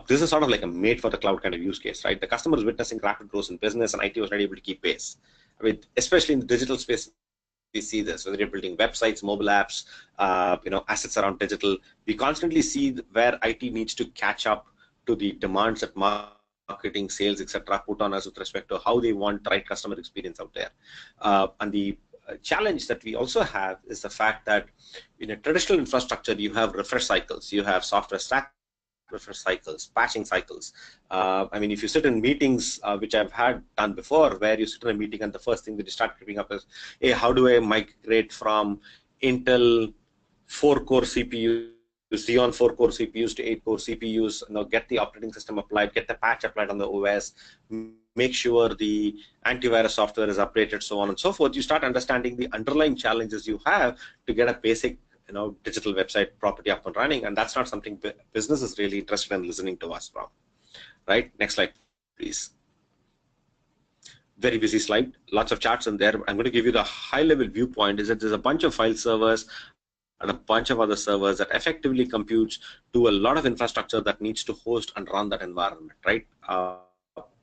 This is sort of like a made for the cloud kind of use case, right? The customer is witnessing rapid growth in business, and IT was not able to keep pace. I mean, especially in the digital space, we see this. Whether you're building websites, mobile apps, assets around digital, we constantly see where IT needs to catch up to the demands that marketing, sales, etc., put on us with respect to how they want the right customer experience out there. And the challenge that we also have is the fact that in a traditional infrastructure, you have refresh cycles, you have software stack refresh cycles, patching cycles. I mean, if you sit in meetings, which I've done before, where you sit in a meeting and the first thing that you start picking up is, hey, how do I migrate from Intel 4-core CPU, Xeon 4-core CPUs to 8-core CPUs, get the operating system applied, get the patch applied on the OS, make sure the antivirus software is updated, so on and so forth. You start understanding the underlying challenges you have to get a basic digital website property up and running, and that's not something business is really interested in listening to us from, right? Next slide, please. Very busy slide, lots of charts in there. I'm going to give you the high-level viewpoint is that there's a bunch of file servers and a bunch of other servers that effectively computes to a lot of infrastructure that needs to host and run that environment, right?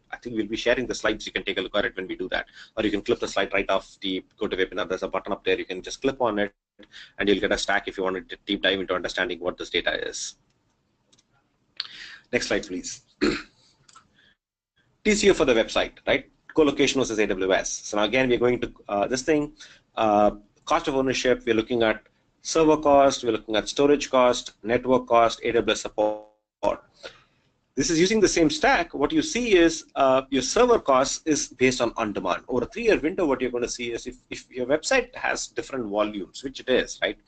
I think we'll be sharing the slides. You can take a look at it when we do that. Or you can clip the slide right off the GoToWebinar. There's a button up there. You can just click on it and you'll get a stack if you want to deep dive into understanding what this data is. Next slide, please. TCO for the website, right? Co-location versus AWS. So now again, we're going to this thing, cost of ownership, we're looking at server cost, we're looking at storage cost, network cost, AWS support. This is using the same stack. What you see is your server cost is based on demand. Over a 3-year window, what you're going to see is if your website has different volumes, which it is, right?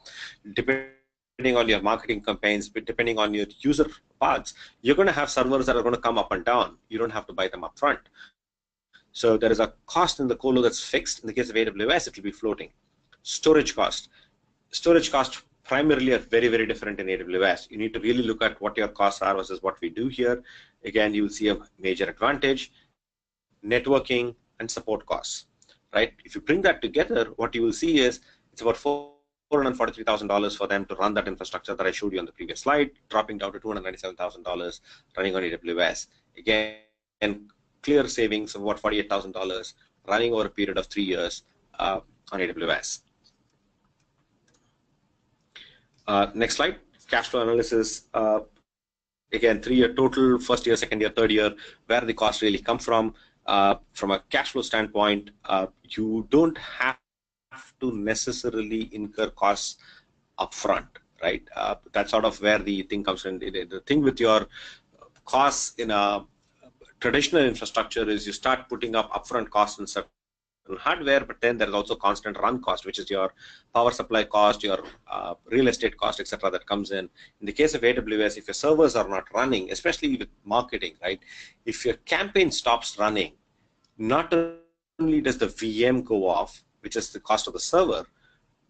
Depending on your marketing campaigns, but depending on your user paths, you're going to have servers that are going to come up and down. You don't have to buy them up front. So there is a cost in the Colo that's fixed. In the case of AWS, it will be floating. Storage cost primarily are very, very different in AWS. You need to really look at what your costs are versus what we do here. Again, you will see a major advantage, networking and support costs, right? If you bring that together, what you will see is it's about $443,000 for them to run that infrastructure that I showed you on the previous slide, dropping down to $297,000 running on AWS. Again, clear savings of about $48,000 running over a period of 3 years on AWS. Next slide, cash flow analysis. Again, 3-year total, first year, second year, third year, where the costs really come from. From a cash flow standpoint, you don't have to necessarily incur costs upfront, right? That's sort of where the thing comes in. The thing with your costs in a traditional infrastructure is you start putting up upfront costs and stuff hardware, but then there is also constant run cost, which is your power supply cost, your real estate cost, etc. that comes in. In the case of AWS, if your servers are not running, especially with marketing, right? If your campaign stops running, not only does the VM go off, which is the cost of the server,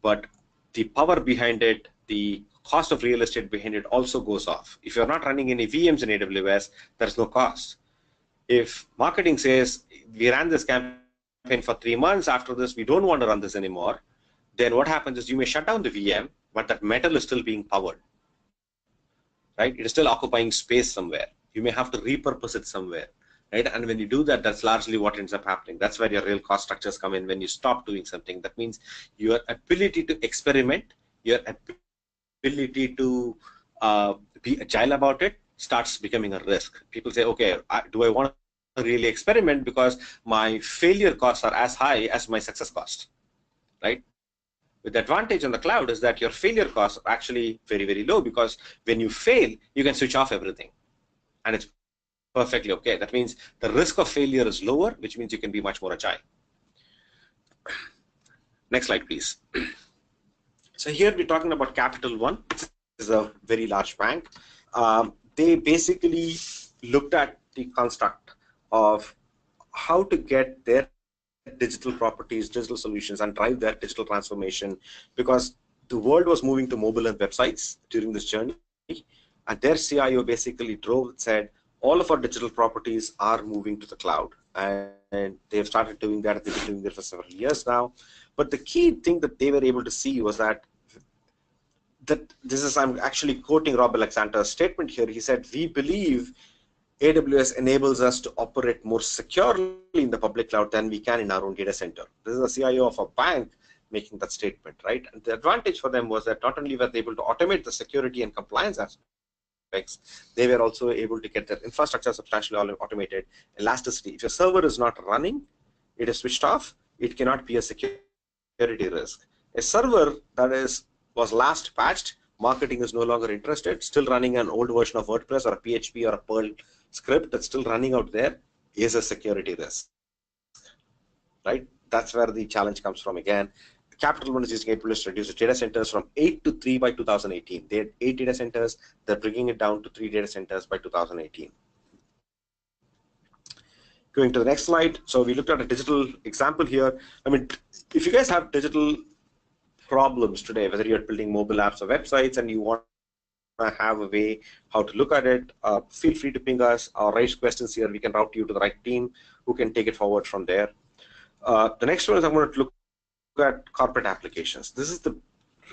but the power behind it, the cost of real estate behind it also goes off. If you're not running any VMs in AWS, there's no cost. If marketing says, we ran this campaign for 3 months, after this we don't want to run this anymore, then what happens is you may shut down the VM, but that metal is still being powered, right? It is still occupying space somewhere. You may have to repurpose it somewhere, right? And when you do that, that's largely what ends up happening. That's where your real cost structures come in when you stop doing something. That means your ability to experiment, your ability to be agile about it starts becoming a risk. People say, okay, do I want to really experiment because my failure costs are as high as my success cost, right? With the advantage on the cloud is that your failure costs are actually very, very low, because when you fail, you can switch off everything and it's perfectly okay. That means the risk of failure is lower, which means you can be much more agile. Next slide, please. So here we're talking about Capital One. This is a very large bank. They basically looked at the construct of how to get their digital properties, digital solutions, and drive their digital transformation, because the world was moving to mobile and websites during this journey, and their CIO basically said, all of our digital properties are moving to the cloud, and they've started doing that. They've been doing it for several years now. But the key thing that they were able to see was that I'm actually quoting Rob Alexander's statement here. He said, we believe AWS enables us to operate more securely in the public cloud than we can in our own data center. This is a CIO of a bank making that statement, right? And the advantage for them was that not only were they able to automate the security and compliance aspects, they were also able to get their infrastructure substantially automated. Elasticity. If your server is not running, it is switched off, it cannot be a security risk. A server that was last patched, marketing is no longer interested, still running an old version of WordPress or a PHP or a Perl script that's still running out there, is a security risk, right? That's where the challenge comes from again. Capital One is using AWS to reduce data centers from 8 to 3 by 2018. They had 8 data centers, they're bringing it down to 3 data centers by 2018. Going to the next slide. So we looked at a digital example here. I mean, if you guys have digital problems today, whether you're building mobile apps or websites and you want to have a way how to look at it, feel free to ping us or raise questions here. We can route you to the right team who can take it forward from there. The next one is I'm going to look at corporate applications. This is the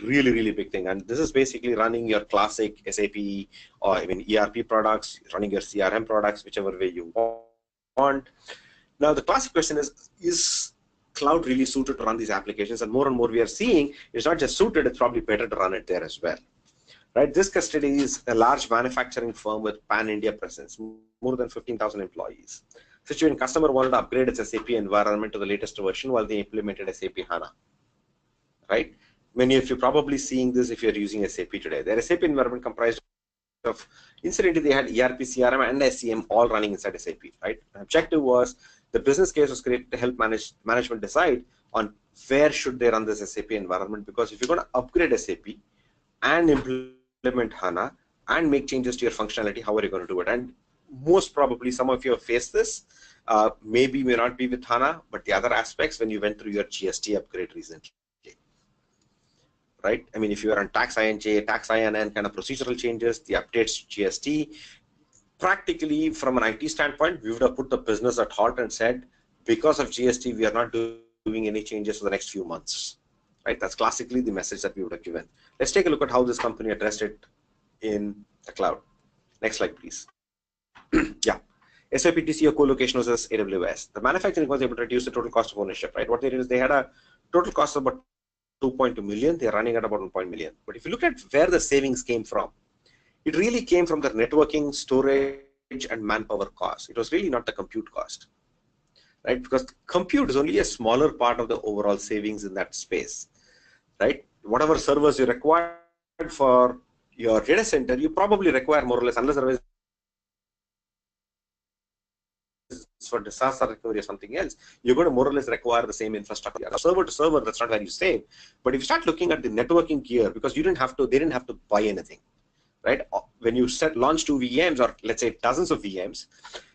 really, really big thing, and this is basically running your classic SAP or even ERP products, running your CRM products, whichever way you want. Now the classic question is cloud really suited to run these applications? And more we are seeing it's not just suited, it's probably better to run it there as well, right? This custody is a large manufacturing firm with pan-India presence, more than 15,000 employees. Situation: customer wanted to upgrade its SAP environment to the latest version while they implemented SAP HANA, right? many of you probably seeing this if you're using SAP today. Their SAP environment comprised of, incidentally, they had ERP, CRM, and SCM all running inside SAP, right? The objective was, the business case was created to help management decide on where should they run this SAP environment, because if you're going to upgrade SAP and implement HANA and make changes to your functionality, how are you going to do it? And most probably some of you have faced this, maybe may not be with HANA, but the other aspects when you went through your GST upgrade recently. Right? I mean, if you are on tax INJ, tax INN kind of procedural changes, the updates to GST, practically from an IT standpoint, we would have put the business at halt and said, because of GST, we are not doing any changes for the next few months. Right? That's classically the message that we would have given. Let's take a look at how this company addressed it in the cloud. Next slide, please. Yeah. SAP TCO co-location versus AWS. The manufacturing was able to reduce the total cost of ownership. Right? What they did is they had a total cost of about 2.2 million. They're running at about 1 million. But if you look at where the savings came from, it really came from the networking, storage, and manpower cost. It was really not the compute cost, right? Because compute is only a smaller part of the overall savings in that space, right? Whatever servers you require for your data center, you probably require more or less, unless otherwise for disaster recovery or something else, you're going to more or less require the same infrastructure. Server to server, that's not where you save. But if you start looking at the networking gear, because they didn't have to buy anything, right? When you launch 2 VMs, or let's say dozens of VMs,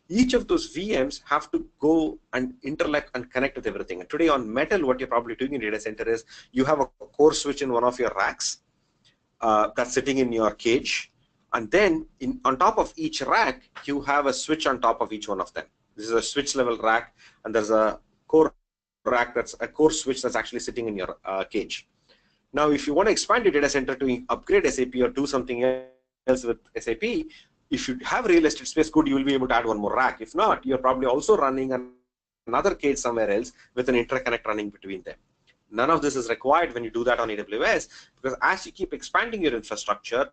each of those VMs have to go and interlock and connect with everything. And today on Metal, what you're probably doing in data center is you have a core switch in one of your racks that's sitting in your cage. And then on top of each rack, you have a switch on top of each one of them. This is a switch level rack, and there's a core rack that's a core switch that's actually sitting in your cage. Now, if you want to expand your data center to upgrade SAP or do something else with SAP, if you have real estate space, good, you will be able to add one more rack. If not, you're probably also running another cage somewhere else with an interconnect running between them. None of this is required when you do that on AWS, because as you keep expanding your infrastructure,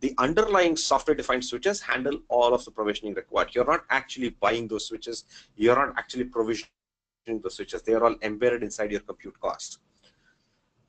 the underlying software-defined switches handle all of the provisioning required. You're not actually buying those switches. You're not actually provisioning those switches. They are all embedded inside your compute cost.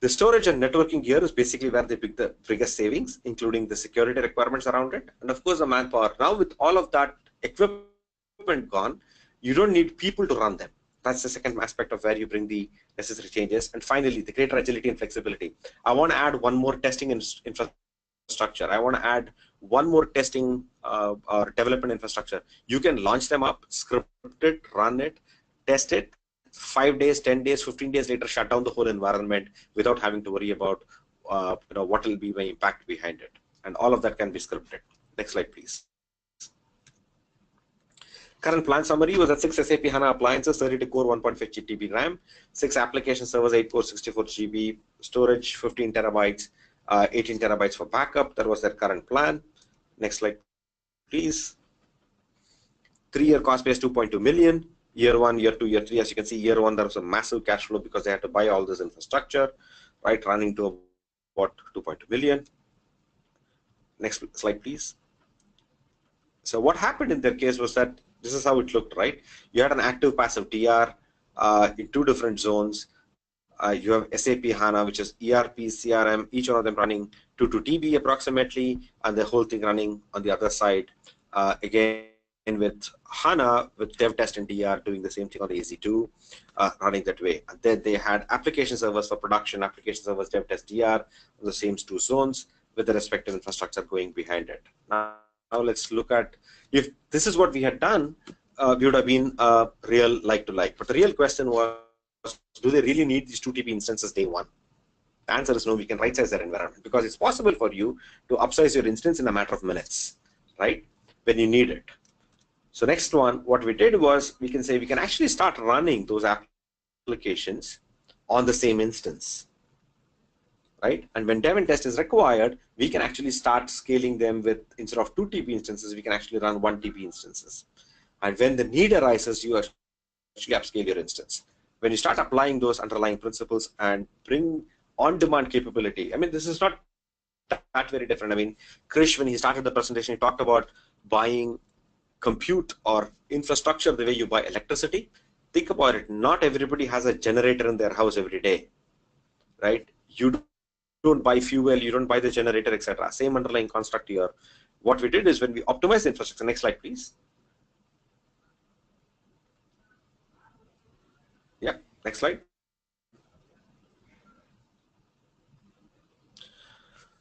The storage and networking gear is basically where they pick the biggest savings, including the security requirements around it, and of course the manpower. Now, with all of that equipment gone, you don't need people to run them. That's the second aspect of where you bring the necessary changes. And finally, the greater agility and flexibility. I want to add one more testing infrastructure. I want to add one more testing or development infrastructure. You can launch them up, script it, run it, test it. 5 days, 10 days, 15 days later, shut down the whole environment without having to worry about what will be the impact behind it. And all of that can be scripted. Next slide, please. Current plan summary was that 6 SAP HANA appliances, 32 core, 1.5 GB RAM, 6 application servers, 8 core, 64 GB, storage, 15 terabytes, 18 terabytes for backup. That was their current plan. Next slide, please. 3-year cost base, 2.2 million. Year 1, year 2, year 3. As you can see, year 1 there was a massive cash flow because they had to buy all this infrastructure, right? Running to about 2.2 million. Next slide, please. So what happened in their case was that this is how it looked, right? You had an active passive DR in 2 different zones. You have SAP HANA, which is ERP, CRM, each one of them running 2 TB approximately, and the whole thing running on the other side. Again, with HANA, with dev test and DR doing the same thing on the EC2, running that way. And then they had application servers for production, application servers, dev test, DR, on the same 2 zones with the respective infrastructure going behind it. Now let's look at, if this is what we had done, we would have been real like-to-like. But the real question was, do they really need these 2 TB instances day 1? The answer is no. We can right-size their environment because it's possible for you to upsize your instance in a matter of minutes, right, when you need it. So next one, what we did was we can say we can actually start running those applications on the same instance, right? And when dev and test is required, we can actually start scaling them with, instead of 2 TB instances, we can actually run 1 TB instances. And when the need arises, you actually upscale your instance. When you start applying those underlying principles and bring on-demand capability, I mean, this is not that very different. I mean, Krish, when he started the presentation, he talked about buying compute or infrastructure the way you buy electricity. Think about it. Not everybody has a generator in their house every day, right? You don't buy fuel, you don't buy the generator, etc. Same underlying construct here. What we did is when we optimized the infrastructure, next slide please. Yeah, next slide.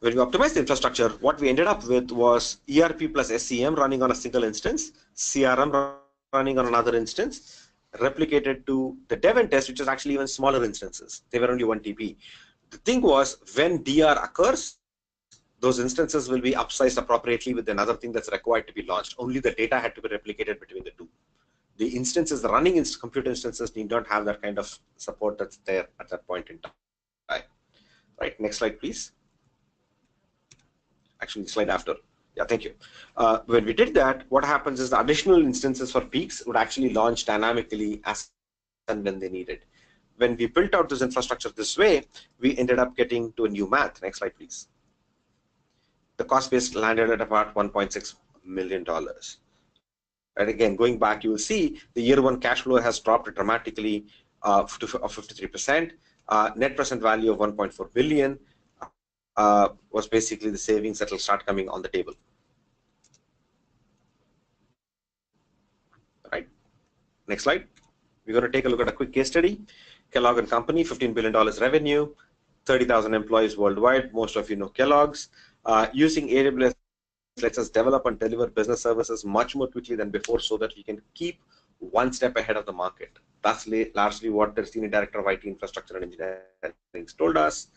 When we optimized the infrastructure, what we ended up with was ERP plus SCM running on a single instance, CRM running on another instance, replicated to the dev and test, which is actually even smaller instances. They were only 1 TB. The thing was, when DR occurs, those instances will be upsized appropriately with another thing that's required to be launched. Only the data had to be replicated between the two. The instances, the running computer instances need not have that kind of support that's there at that point in time. Right, next slide, please. Actually, slide after. Yeah, thank you. When we did that, what happens is the additional instances for peaks would actually launch dynamically as and when they needed. When we built out this infrastructure this way, we ended up getting to a new math. Next slide, please. The cost base landed at about $1.6 million. And again, going back, you will see the year one cash flow has dropped dramatically to 53%. Net present value of 1.4 billion was basically the savings that will start coming on the table. Right. Next slide. We're going to take a look at a quick case study. Kellogg and Company, $15 billion revenue, 30,000 employees worldwide. Most of you know Kellogg's. Using AWS lets us develop and deliver business services much more quickly than before so that we can keep one step ahead of the market. That's largely what the Senior Director of IT Infrastructure and Engineering told us.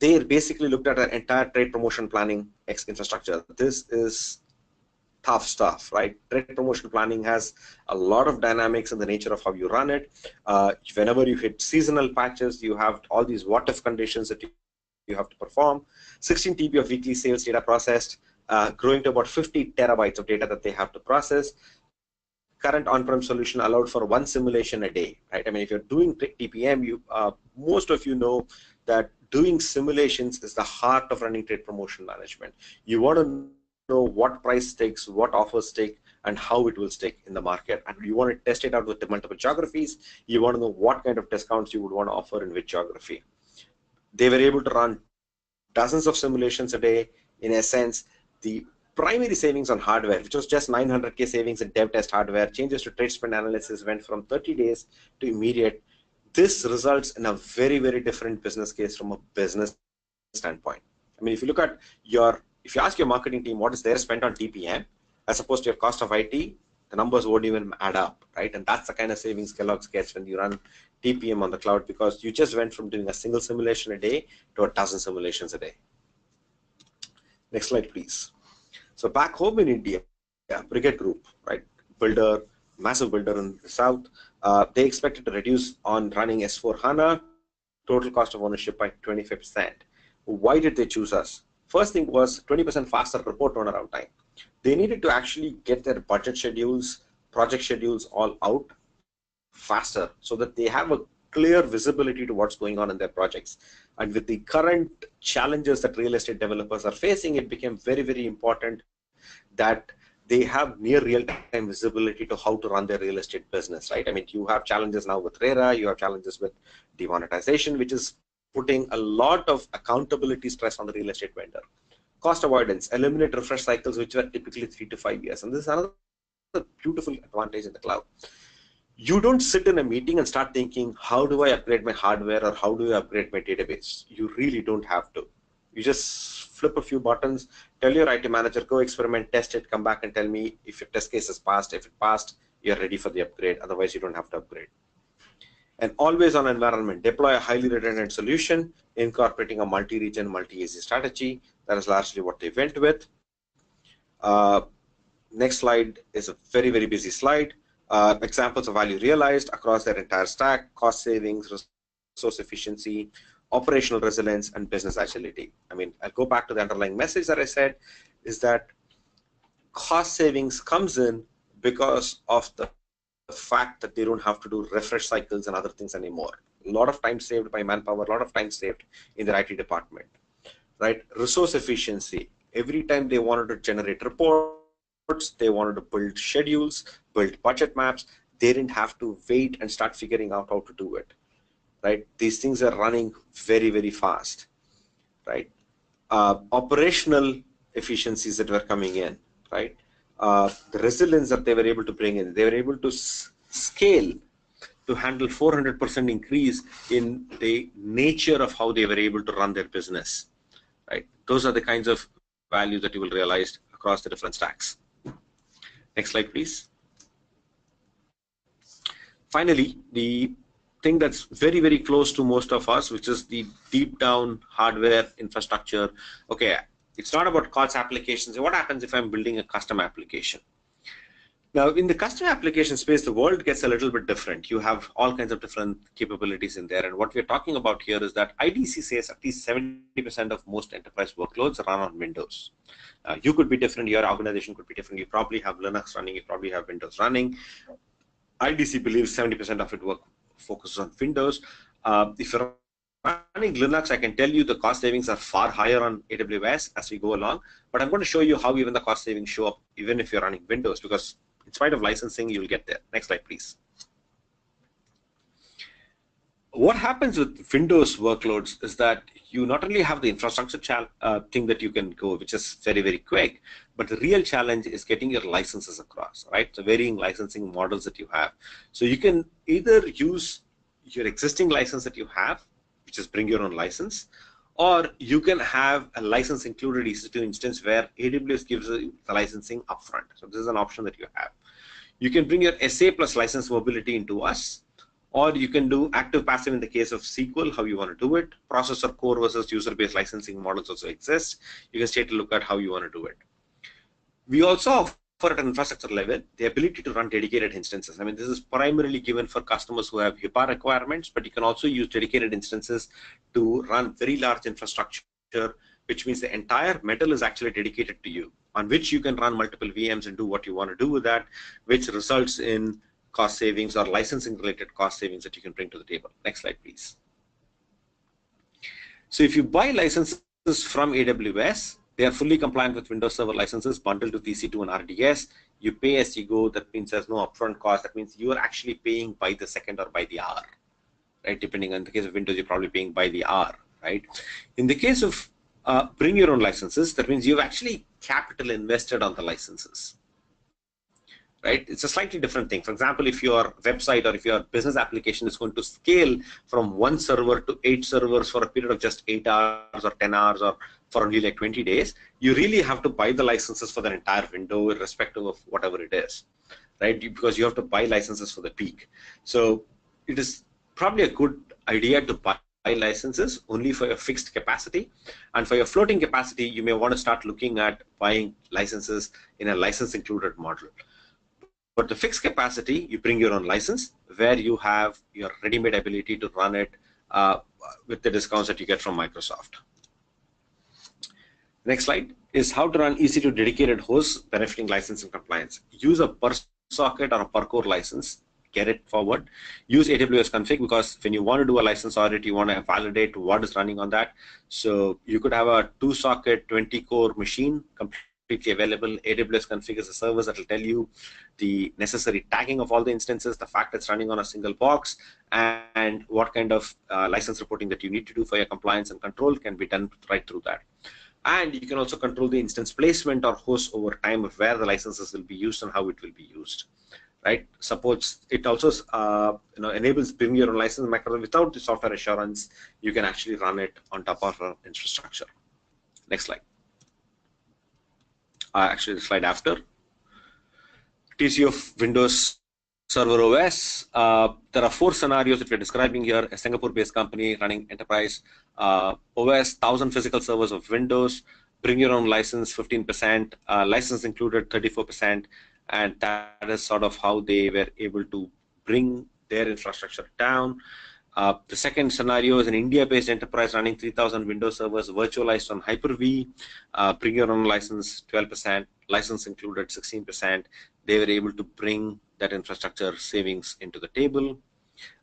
They basically looked at an entire trade promotion planning infrastructure. This is tough stuff, right? Trade promotion planning has a lot of dynamics in the nature of how you run it. Whenever you hit seasonal patches, you have all these what-if conditions that you have to perform. 16 TB of weekly sales data processed, growing to about 50 terabytes of data that they have to process. Current on-prem solution allowed for one simulation a day, right? I mean, if you're doing TPM, most of you know that doing simulations is the heart of running trade promotion management. You want to know what price sticks, what offers stick, and how it will stick in the market. And you want to test it out with the multiple geographies. You want to know what kind of discounts you would want to offer in which geography. They were able to run dozens of simulations a day. In a sense, the primary savings on hardware, which was just 900K savings in dev test hardware, changes to trade spend analysis went from 30 days to immediate. This results in a very, very different business case from a business standpoint. I mean, if you look at if you ask your marketing team what is their spend on TPM, as opposed to your cost of IT, the numbers won't even add up, right? And that's the kind of savings Kellogg's gets when you run TPM on the cloud, because you just went from doing a single simulation a day to a dozen simulations a day. Next slide, please. So back home in India, Brigade Group, right? Builder, massive builder in the south. They expected to reduce on running S4HANA total cost of ownership by 25%. Why did they choose us? First thing was 20% faster report turnaround time. They needed to actually get their budget schedules, project schedules all out faster so that they have a clear visibility to what's going on in their projects. And with the current challenges that real estate developers are facing, it became very, very important that they have near real-time visibility to how to run their real estate business, right? I mean, you have challenges now with RERA, you have challenges with demonetization, which is putting a lot of accountability stress on the real estate vendor. Cost avoidance, eliminate refresh cycles, which were typically 3 to 5 years. And this is another beautiful advantage in the cloud. You don't sit in a meeting and start thinking, how do I upgrade my hardware or how do I upgrade my database? You really don't have to. You just flip a few buttons, tell your IT manager, go experiment, test it, come back and tell me if your test case is passed. If it passed, you're ready for the upgrade. Otherwise, you don't have to upgrade. And always on environment, deploy a highly redundant solution, incorporating a multi-region, multi-AZ strategy. That is largely what they went with. Next slide is a very, very busy slide. Examples of value realized across their entire stack, cost savings, resource efficiency, operational resilience, and business agility. I mean, I'll go back to the underlying message that I said, is that cost savings comes in because of the fact that they don't have to do refresh cycles and other things anymore. A lot of time saved by manpower, a lot of time saved in their IT department, right? Resource efficiency. Every time they wanted to generate reports, they wanted to build schedules, build budget maps, they didn't have to wait and start figuring out how to do it. right? These things are running very, very fast, right? Operational efficiencies that were coming in, right? The resilience that they were able to bring in, they were able to scale to handle 400% increase in the nature of how they were able to run their business, right? Those are the kinds of values that you will realize across the different stacks. Next slide, please. Finally, the thing that's very, very close to most of us, which is the deep down hardware infrastructure. Okay, it's not about COTS applications. What happens if I'm building a custom application? Now, in the custom application space, the world gets a little bit different. You have all kinds of different capabilities in there. And what we're talking about here is that IDC says at least 70% of most enterprise workloads run on Windows. You could be different. Your organization could be different. You probably have Linux running. You probably have Windows running. IDC believes 70% of it focuses on Windows. If you're running Linux, I can tell you the cost savings are far higher on AWS as we go along. But I'm going to show you how even the cost savings show up even if you're running Windows, because in spite of licensing, you'll get there. Next slide, please. What happens with Windows workloads is that you not only have the infrastructure thing that you can go, which is very, very quick, but the real challenge is getting your licenses across, right? So varying licensing models that you have. So you can either use your existing license that you have, which is bring your own license, or you can have a license included EC2 instance where AWS gives you the licensing upfront. So this is an option that you have. You can bring your SA plus license mobility into us, or you can do active passive in the case of SQL, how you want to do it. Processor core versus user-based licensing models also exist. You can take a look at how you want to do it. We also offer at an infrastructure level the ability to run dedicated instances. I mean, this is primarily given for customers who have HIPAA requirements, but you can also use dedicated instances to run very large infrastructure, which means the entire metal is actually dedicated to you, on which you can run multiple VMs and do what you want to do with that, which results in cost savings or licensing related cost savings that you can bring to the table. Next slide, please. So if you buy licenses from AWS, they are fully compliant with Windows Server licenses bundled with EC2 and RDS. You pay as you go. That means there's no upfront cost. That means you are actually paying by the second or by the hour, right? Depending on the case of Windows, you're probably paying by the hour, right? In the case of bring your own licenses, that means you've actually capital invested on the licenses, right? It's a slightly different thing. For example, if your website or if your business application is going to scale from 1 server to 8 servers for a period of just 8 hours or 10 hours or for only like 20 days, you really have to buy the licenses for the entire window irrespective of whatever it is, right? Because you have to buy licenses for the peak. So it is probably a good idea to buy licenses only for your fixed capacity, and for your floating capacity, you may want to start looking at buying licenses in a license included model. But the fixed capacity, you bring your own license where you have your ready-made ability to run it with the discounts that you get from Microsoft. Next slide is how to run EC2 dedicated hosts benefiting license and compliance. Use a per socket or a per core license, get it forward. Use AWS config, because when you want to do a license audit, you want to validate what is running on that. So you could have a 2 socket 20 core machine completely available. AWS config is a service that will tell you the necessary tagging of all the instances, the fact it's running on a single box, and what kind of license reporting that you need to do for your compliance and control can be done right through that. And you can also control the instance placement or host over time of where the licenses will be used and how it will be used, right? Supports, it also enables bring your own license mechanism without the software assurance. You can actually run it on top of an infrastructure. Next slide. Actually, the slide after. TCO of Windows Server OS. There are 4 scenarios that we're describing here. A Singapore-based company running enterprise OS, 1,000 physical servers of Windows, bring your own license 15%, license included 34%, and that is sort of how they were able to bring their infrastructure down. The second scenario is an India-based enterprise running 3,000 Windows servers virtualized on Hyper-V, bring your own license 12%, license included 16%. They were able to bring that infrastructure savings into the table.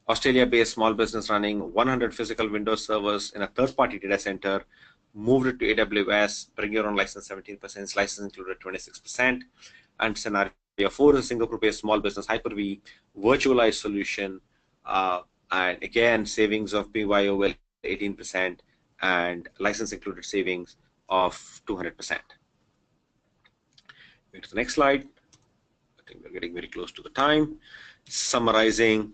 Australia-based small business running 100 physical Windows servers in a third-party data center, moved it to AWS, bring your own license 17%, license included 26%. And scenario 4 is a Singapore-based small business Hyper-V virtualized solution, and again, savings of BYO will 18% and license included savings of 200%. Go to the next slide. I think we're getting very close to the time. Summarizing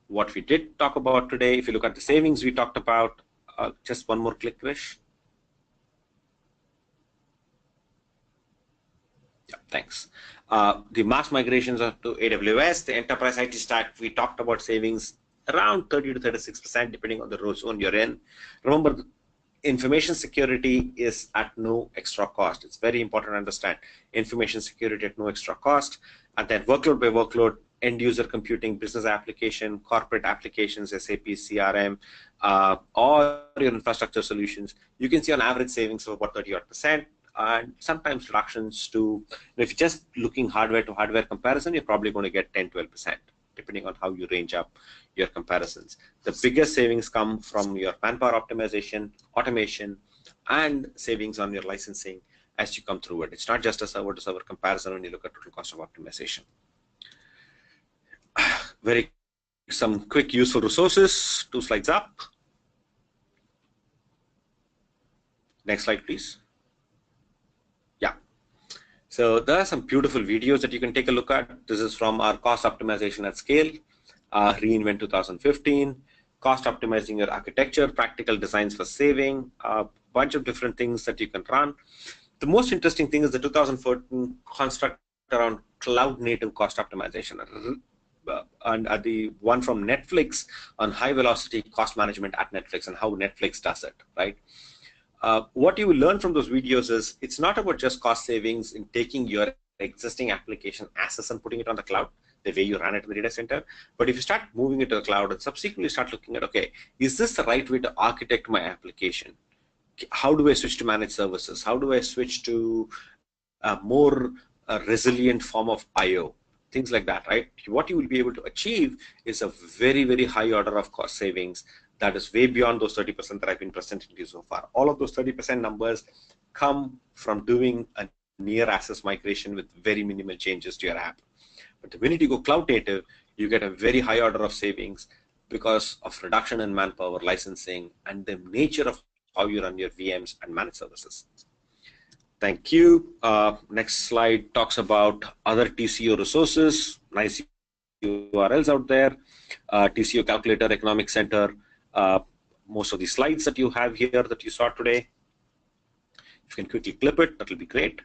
what we did talk about today. If you look at the savings we talked about, just one more click, Krish. Yeah, thanks. The mass migrations to AWS, the enterprise IT stack, we talked about savings around 30 to 36%, depending on the row zone you're in. Remember, information security is at no extra cost. It's very important to understand information security at no extra cost. And then workload by workload, end user computing, business application, corporate applications, SAP, CRM, or your infrastructure solutions, you can see on average savings of about 30% and sometimes reductions to, if you're just looking hardware to hardware comparison, you're probably going to get 10-12%, depending on how you range up your comparisons. The biggest savings come from your manpower optimization, automation, and savings on your licensing as you come through it. It's not just a server-to-server comparison when you look at total cost of optimization. Some quick useful resources, 2 slides up. Next slide, please. Yeah. So there are some beautiful videos that you can take a look at. This is from our cost optimization at scale, reInvent 2015, cost optimizing your architecture, practical designs for saving, a bunch of different things that you can run. The most interesting thing is the 2014 construct around cloud native cost optimization, and the one from Netflix on high velocity cost management at Netflix and how Netflix does it, right? What you will learn from those videos is it's not about just cost savings in taking your existing application assets and putting it on the cloud, the way you run it in the data center. But if you start moving it to the cloud and subsequently start looking at, okay, is this the right way to architect my application? How do I switch to managed services? How do I switch to a more resilient form of I/O? Things like that, right? What you will be able to achieve is a very, very high order of cost savings that is way beyond those 30% that I've been presenting to you so far. All of those 30% numbers come from doing a near access migration with very minimal changes to your app. But the minute you go cloud native, you get a very high order of savings because of reduction in manpower, licensing, and the nature of how you run your VMs and managed services. Thank you. Next slide talks about other TCO resources, nice URLs out there, TCO calculator, economic center, most of the slides that you have here that you saw today. If you can quickly clip it, that will be great.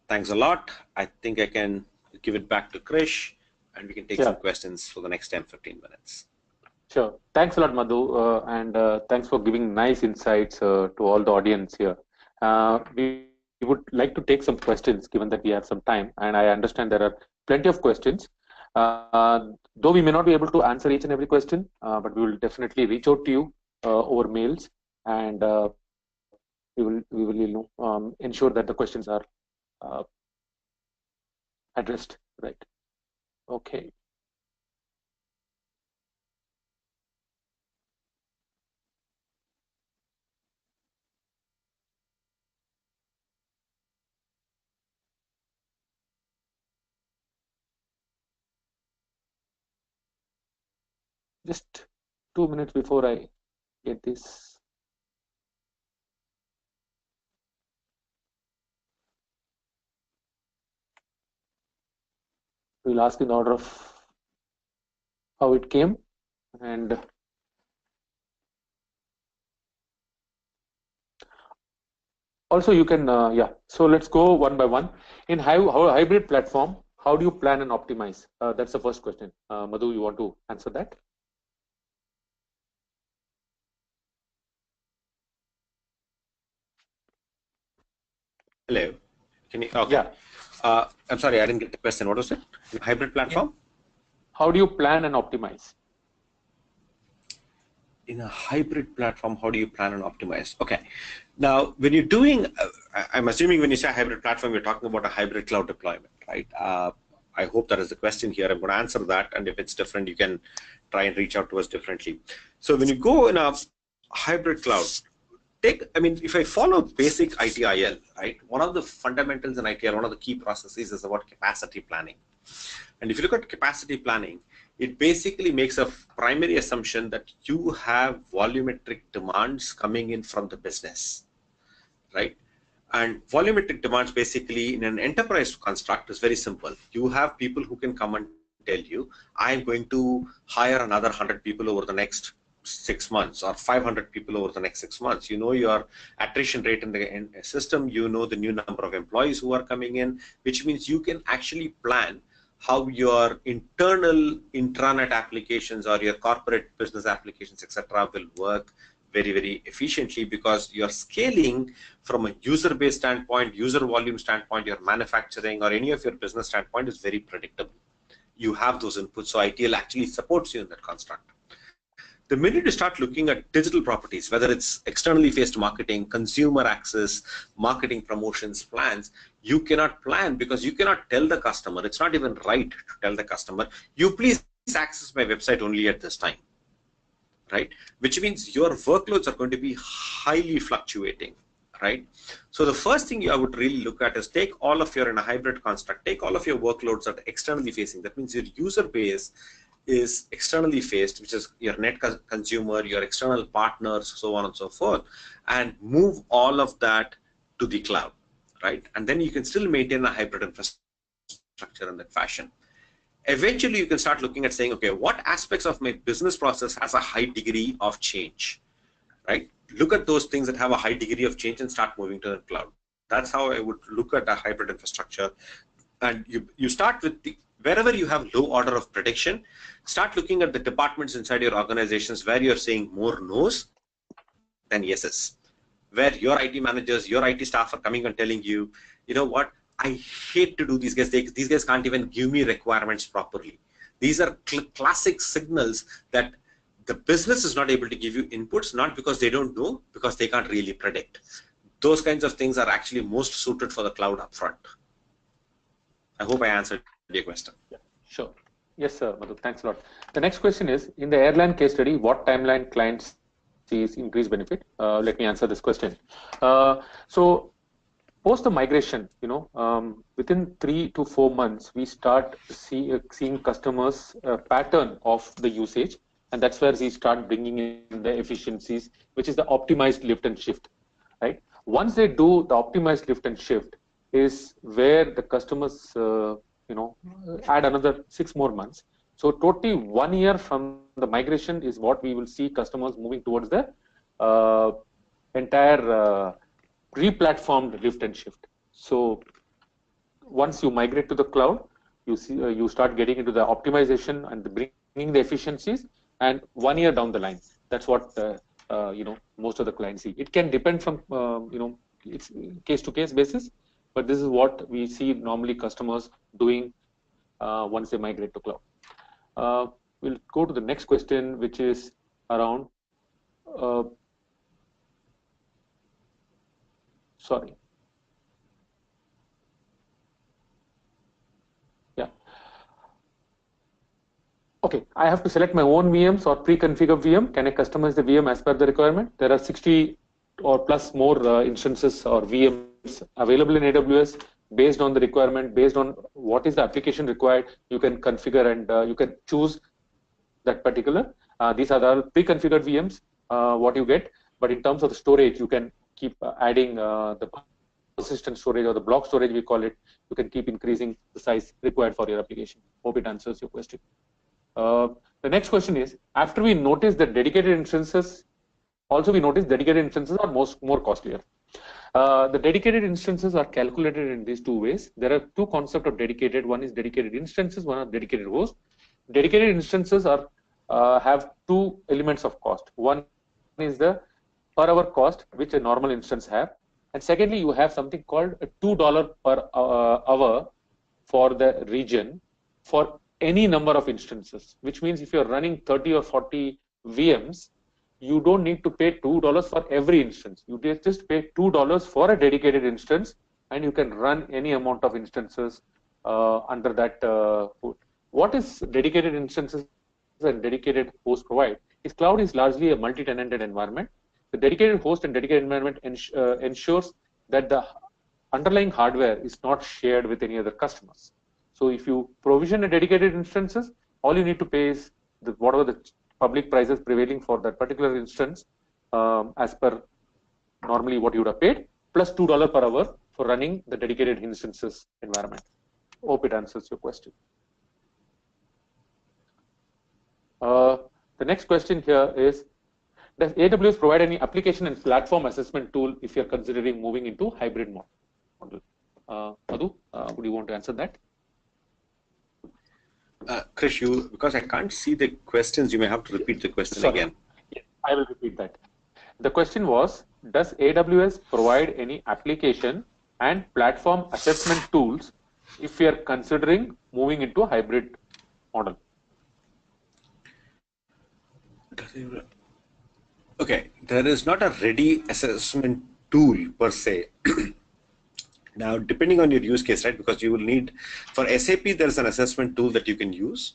Thanks a lot. I think I can give it back to Krish and we can take some questions for the next 10-15 minutes. Sure. Thanks a lot, Madhu, and thanks for giving nice insights to all the audience here. We would like to take some questions given that we have some time, and I understand there are plenty of questions. Though we may not be able to answer each and every question, but we will definitely reach out to you over mails, and we will ensure that the questions are addressed right. Okay. Just 2 minutes before I get this. We'll ask in order of how it came, and also you can, yeah. So let's go one by one. In hybrid platform, how do you plan and optimize? That's the first question. Madhu, you want to answer that? Hello. Can you? Okay. Yeah. I'm sorry, I didn't get the question. What was it? Hybrid platform? How do you plan and optimize? In a hybrid platform, how do you plan and optimize? Okay. Now, when you're doing, I'm assuming when you say hybrid platform, you're talking about a hybrid cloud deployment, right? I hope that is the question here. I'm going to answer that, and if it's different, you can try and reach out to us differently. So when you go in a hybrid cloud, if I follow basic ITIL, right, one of the fundamentals in ITIL, one of the key processes is about capacity planning. And if you look at capacity planning, it basically makes a primary assumption that you have volumetric demands coming in from the business, right? And volumetric demands basically in an enterprise construct is very simple. You have people who can come and tell you, I'm going to hire another 100 people over the next 6 months or 500 people over the next 6 months. You know your attrition rate in the system, you know the new number of employees who are coming in, which means you can actually plan how your internal intranet applications or your corporate business applications, etc., will work very, very efficiently, because you're scaling from a user base standpoint, user volume standpoint, your manufacturing or any of your business standpoint is very predictable. You have those inputs, so ITL actually supports you in that construct. The minute you start looking at digital properties, whether it's externally faced marketing, consumer access, marketing promotions, plans, you cannot plan because you cannot tell the customer, it's not even right to tell the customer, you please access my website only at this time, right? Which means your workloads are going to be highly fluctuating, right? So the first thing I would really look at is take all of your, in a hybrid construct, take all of your workloads that are externally facing. That means your user base is externally faced, which is your net consumer, your external partners, so on and so forth, and move all of that to the cloud, right? And then you can still maintain a hybrid infrastructure in that fashion. Eventually, you can start looking at saying, okay, what aspects of my business process has a high degree of change, right? Look at those things that have a high degree of change and start moving to the cloud. That's how I would look at a hybrid infrastructure. And you start with the, wherever you have low order of prediction, start looking at the departments inside your organizations where you're saying more no's than yeses, where your IT managers, your IT staff are coming and telling you, you know what, I hate to do these guys. These guys can't even give me requirements properly. These are classic signals that the business is not able to give you inputs, not because they don't know, because they can't really predict. Those kinds of things are actually most suited for the cloud upfront. I hope I answered your question. Yeah, sure. Yes, sir, Madhu. Thanks a lot. The next question is, in the airline case study, what timeline clients sees increased benefit? Let me answer this question. So post the migration, within 3 to 4 months, we start seeing customers pattern of the usage, and that's where we start bringing in the efficiencies, which is the optimized lift and shift, right? Once they do the optimized lift and shift, is where the customers, add another 6 more months. So totally 1 year from the migration is what we will see customers moving towards the entire re-platformed lift and shift. So once you migrate to the cloud, you see you start getting into the optimization and bringing the efficiencies, and 1 year down the line, that's what most of the clients see. It can depend from it's case to case basis, but this is what we see normally customers doing once they migrate to cloud. We'll go to the next question, which is around sorry. Yeah. Okay, I have to select my own VMs or pre-configured VM. Can I customize the VM as per the requirement? There are 60 or plus more instances or VMs available in AWS based on the requirement, based on what is the application required. You can configure and you can choose that particular. These are the pre-configured VMs, what you get. But in terms of the storage, you can keep adding the persistent storage or the block storage, we call it. You can keep increasing the size required for your application. Hope it answers your question. The next question is, after we notice that dedicated instances, also we notice dedicated instances are more costlier. The dedicated instances are calculated in these 2 ways. There are 2 concepts of dedicated. One is dedicated instances, one is dedicated host. Dedicated instances are have 2 elements of cost. One is the per hour cost, which a normal instance have. And secondly, you have something called a $2 per hour for the region for any number of instances, which means if you're running 30 or 40 VMs, you don't need to pay $2 for every instance. You just pay $2 for a dedicated instance, and you can run any amount of instances under that hood. What is dedicated instances and dedicated host provide is cloud is largely a multi-tenanted environment. The dedicated host and dedicated environment ensures that the underlying hardware is not shared with any other customers. So if you provision a dedicated instances, all you need to pay is whatever the public prices prevailing for that particular instance, as per normally what you would have paid, plus $2 per hour for running the dedicated instances environment. Hope it answers your question. The next question here is, does AWS provide any application and platform assessment tool if you're considering moving into hybrid model? Madhu, would you want to answer that? Krish, because I can't see the questions, you may have to repeat the question again. Yes, I will repeat that. The question was, does AWS provide any application and platform assessment tools if you are considering moving into a hybrid model? Okay, there is not a ready assessment tool per se. Now, depending on your use case, right, because you will need, for SAP, there's an assessment tool that you can use.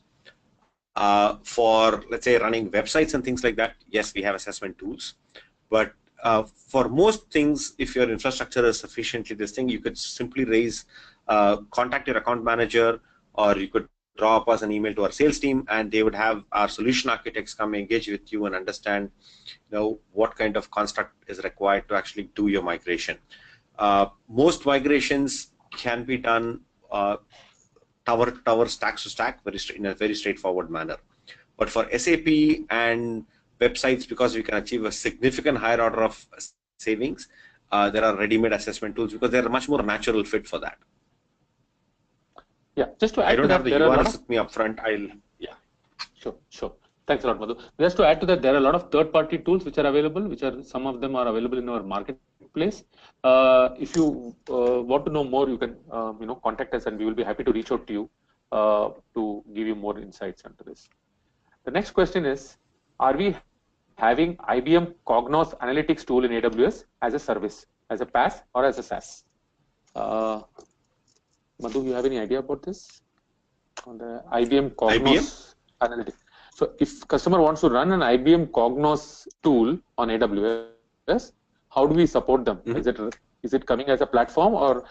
For, let's say, running websites and things like that, yes, we have assessment tools. But for most things, if your infrastructure is sufficiently this thing, you could simply contact your account manager, or you could drop us an email to our sales team, and they would have our solution architects come engage with you and understand, what kind of construct is required to actually do your migration. Most migrations can be done tower to tower, stack to stack, in a very straightforward manner. But for SAP and websites, because we can achieve a significant higher order of savings, there are ready-made assessment tools because they're a much more natural fit for that. Yeah, just to add to that, I don't have the URLs with me up front. Yeah, sure. Thanks a lot, Madhu. Just to add to that, there are a lot of third-party tools which are available, some of them are available in our marketplace. If you want to know more, you can contact us, and we will be happy to reach out to you to give you more insights into this. The next question is, are we having IBM Cognos analytics tool in AWS as a service, as a PaaS or as a SaaS? Madhu, you have any idea about this? On the IBM Cognos analytics. So if customer wants to run an IBM Cognos tool on AWS, how do we support them? Mm-hmm. Is it coming as a platform, or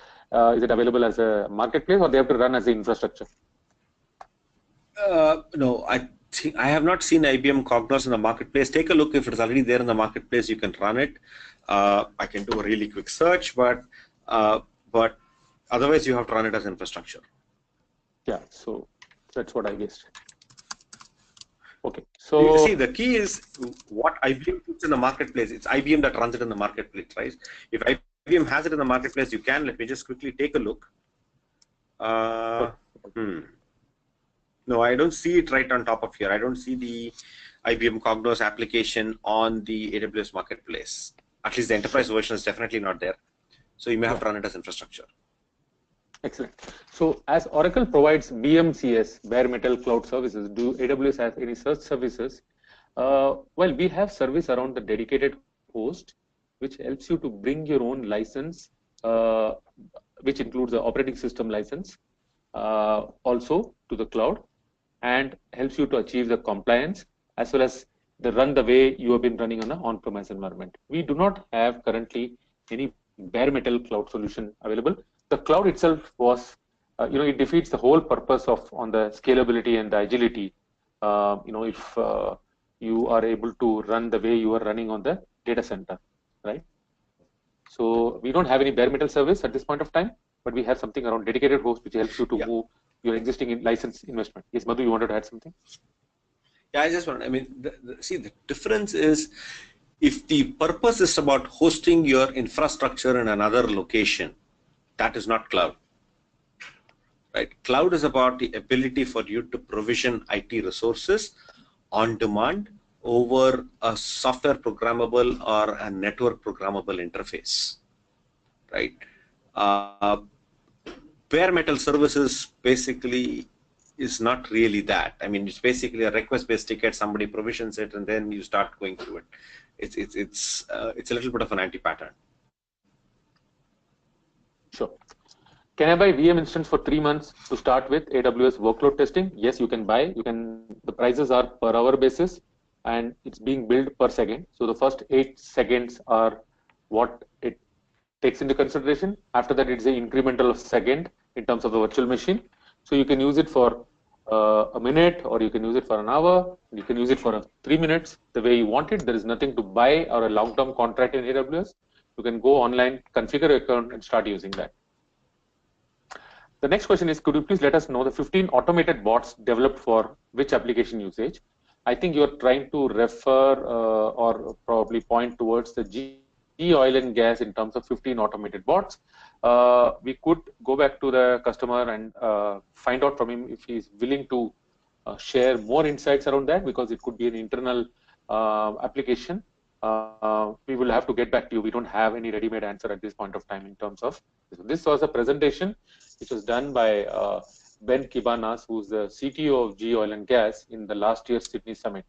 is it available as a marketplace, or they have to run as an infrastructure? No, I have not seen IBM Cognos in the marketplace. Take a look. If it's already there in the marketplace, you can run it. I can do a really quick search, but otherwise you have to run it as infrastructure. Yeah, so that's what I guessed. Okay, so you see, the key is what IBM puts in the marketplace. It's IBM that runs it in the marketplace, right? If IBM has it in the marketplace, you can. Let me just quickly take a look. No, I don't see it right on top of here. I don't see the IBM Cognos application on the AWS marketplace. At least the enterprise version is definitely not there. So you may have to run it as infrastructure. Excellent. So as Oracle provides BMCS, bare metal cloud services, do AWS have any such services? Well, we have service around the dedicated host, which helps you to bring your own license, which includes the operating system license, also to the cloud, and helps you to achieve the compliance as well as run the way you have been running on an on-premise environment. We do not have currently any bare metal cloud solution available. The cloud itself was, it defeats the whole purpose on the scalability and the agility. If you are able to run the way you are running on the data center, right? So we don't have any bare metal service at this point of time, but we have something around dedicated host which helps you to move your existing license investment. Yes, Madhu, you wanted to add something? Yeah, I just want. See, the difference is, if the purpose is about hosting your infrastructure in another location, that is not cloud, right? Cloud is about the ability for you to provision IT resources on demand over a software programmable or a network programmable interface, right? Bare metal services basically is not really that. It's basically a request-based ticket. Somebody provisions it, and then you start going through it. It's a little bit of an anti-pattern. Sure. Can I buy VM instance for 3 months to start with AWS workload testing? Yes, you can buy. The prices are per hour basis, and it's being billed per second. So the first 8 seconds are what it takes into consideration. After that, it's an incremental of second in terms of the virtual machine. So you can use it for a minute, or you can use it for an hour. You can use it for 3 minutes, the way you want it. There is nothing to buy or a long-term contract in AWS. You can go online, configure your account, and start using that. The next question is, could you please let us know the 15 automated bots developed for which application usage? I think you're trying to refer or probably point towards the G oil and gas in terms of 15 automated bots. We could go back to the customer and find out from him if he's willing to share more insights around that, because it could be an internal application. We will have to get back to you. We don't have any ready-made answer at this point of time in terms of this. Was a presentation which was done by Ben Kibanas, who's the CTO of G Oil and Gas in the last year's Sydney Summit.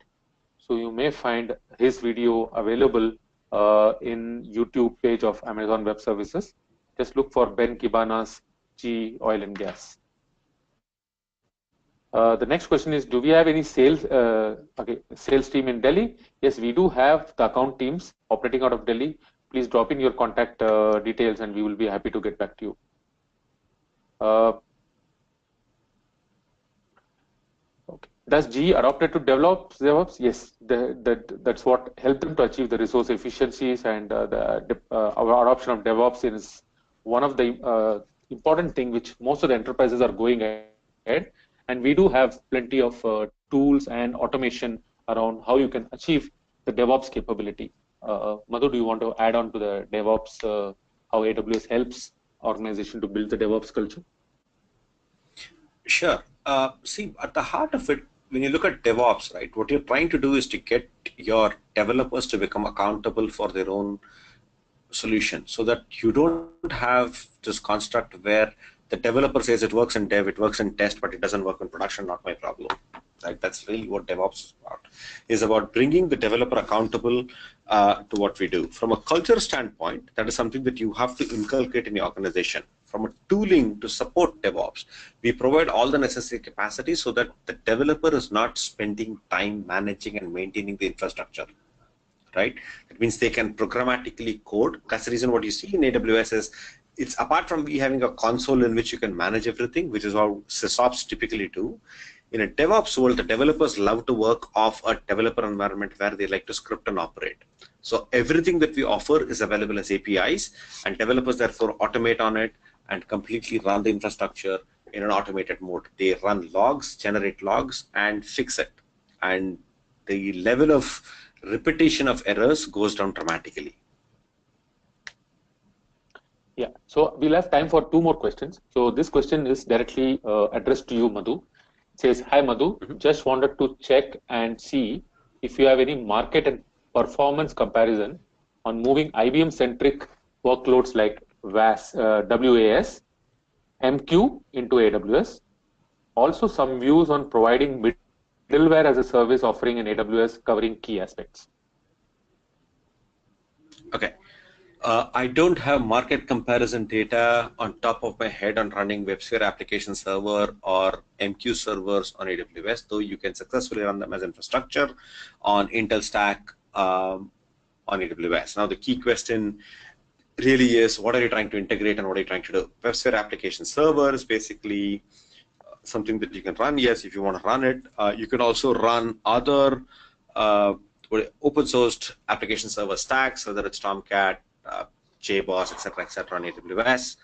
So you may find his video available in YouTube page of Amazon Web Services. Just look for Ben Kibanas G Oil and Gas. The next question is, do we have any sales sales team in Delhi? Yes, we do have the account teams operating out of Delhi. Please drop in your contact details and we will be happy to get back to you. Okay. Does GE adopted to develop DevOps? Yes, that's what helped them to achieve the resource efficiencies, and our adoption of DevOps is one of the important thing which most of the enterprises are going ahead. And we do have plenty of tools and automation around how you can achieve the DevOps capability. Madhu, do you want to add on to the DevOps, how AWS helps organization to build the DevOps culture? Sure. See, at the heart of it, when you look at DevOps, right, what you're trying to do is to get your developers to become accountable for their own solution, so that you don't have this construct where the developer says it works in dev, it works in test, but it doesn't work in production, not my problem. Right? That's really what DevOps is about. Is about bringing the developer accountable to what we do. From a culture standpoint, that is something that you have to inculcate in your organization. From a tooling to support DevOps, we provide all the necessary capacity so that the developer is not spending time managing and maintaining the infrastructure. Right? That means they can programmatically code. That's the reason what you see in AWS is, it's apart from we having a console in which you can manage everything, which is how sysops typically do. In a DevOps world, the developers love to work off a developer environment where they like to script and operate. So everything that we offer is available as APIs, and developers therefore automate on it and completely run the infrastructure in an automated mode. They run logs, generate logs, and fix it. And the level of repetition of errors goes down dramatically. Yeah, so we'll have time for 2 more questions. So this question is directly addressed to you, Madhu. It says, hi Madhu, just wanted to check and see if you have any market and performance comparison on moving IBM-centric workloads like WAS, MQ into AWS. Also some views on providing middleware as a service offering in AWS covering key aspects. Okay. I don't have market comparison data on top of my head on running WebSphere application server or MQ servers on AWS, though you can successfully run them as infrastructure on Intel stack on AWS. Now, the key question really is, what are you trying to integrate and what are you trying to do? WebSphere application server is basically something that you can run. Yes, if you want to run it. You can also run other open sourced application server stacks, whether it's Tomcat, JBoss, etc., on AWS.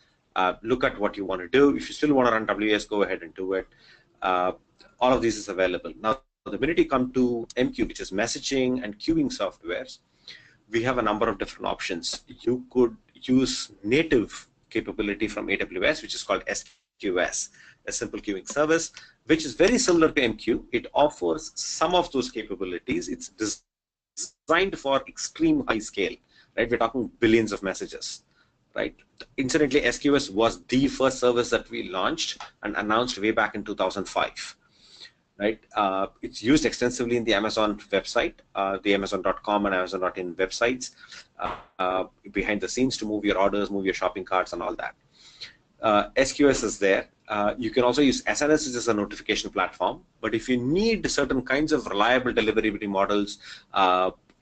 Look at what you want to do. If you still want to run WS, go ahead and do it. All of these is available. Now, the minute you come to MQ, which is messaging and queuing softwares, we have a number of different options. You could use native capability from AWS, which is called SQS, a simple queuing service, which is very similar to MQ. It offers some of those capabilities. It's designed for extreme high scale. Right, we're talking billions of messages, right? Incidentally, SQS was the first service that we launched and announced way back in 2005, right? It's used extensively in the Amazon website, the Amazon.com and Amazon.in websites, behind the scenes to move your orders, move your shopping carts, and all that. SQS is there. You can also use SNS, which is a notification platform. But if you need certain kinds of reliable delivery models,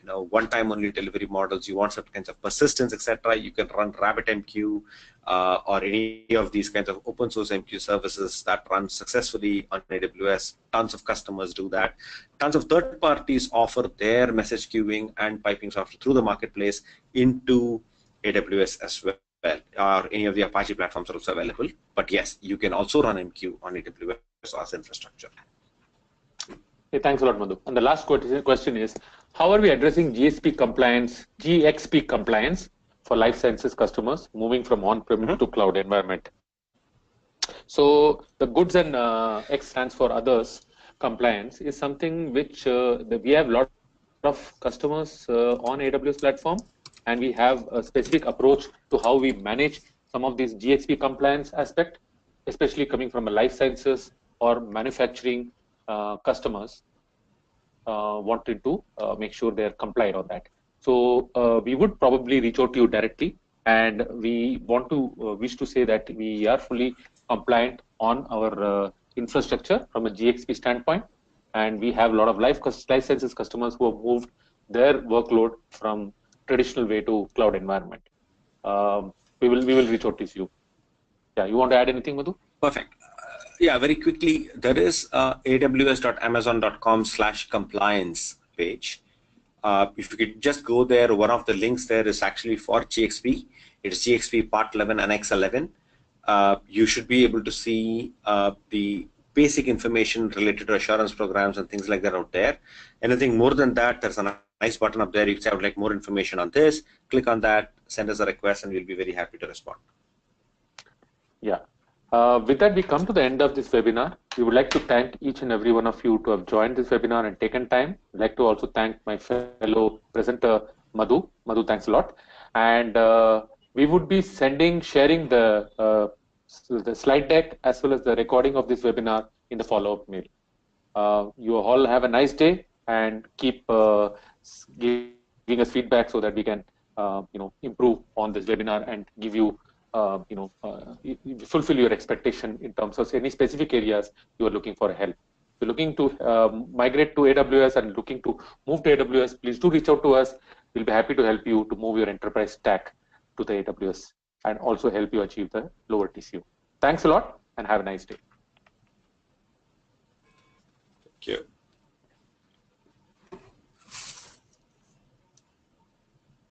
one-time only delivery models, you want certain kinds of persistence, etc., you can run RabbitMQ or any of these kinds of open source MQ services that run successfully on AWS. Tons of customers do that. Tons of third parties offer their message queuing and piping software through the marketplace into AWS as well. Or any of the Apache platforms are also available. But yes, you can also run MQ on AWS as infrastructure. Hey, thanks a lot, Madhu. And the last question is, how are we addressing GXP compliance for life sciences customers moving from on-prem to cloud environment? So the goods and X stands for others compliance is something which we have a lot of customers on AWS platform, and we have a specific approach to how we manage some of these GXP compliance aspect, especially coming from a life sciences or manufacturing customers wanted to make sure they're compliant on that. So we would probably reach out to you directly, and we want to wish to say that we are fully compliant on our infrastructure from a GXP standpoint, and we have a lot of life sciences customers who have moved their workload from traditional way to cloud environment. We will reach out to you. Yeah, you want to add anything, Madhu? Perfect. Yeah, very quickly, there is aws.amazon.com/compliance page. If you could just go there, one of the links there is actually for GXP. It is GXP Part 11 Annex 11. You should be able to see the basic information related to assurance programs and things like that out there. Anything more than that, there's a nice button up there. You can say, I would like more information on this. Click on that, send us a request, and we'll be very happy to respond. Yeah. With that, we come to the end of this webinar. We would like to thank each and every one of you to have joined this webinar and taken time. I'd like to also thank my fellow presenter, Madhu. Madhu, thanks a lot. And we would be sharing the slide deck as well as the recording of this webinar in the follow-up mail. You all have a nice day and keep giving us feedback so that we can improve on this webinar and give you fulfill your expectation in terms of any specific areas you are looking for help. If you're looking to migrate to AWS and looking to move to AWS, please do reach out to us. We'll be happy to help you to move your enterprise stack to the AWS and also help you achieve the lower TCO. Thanks a lot and have a nice day. Thank you.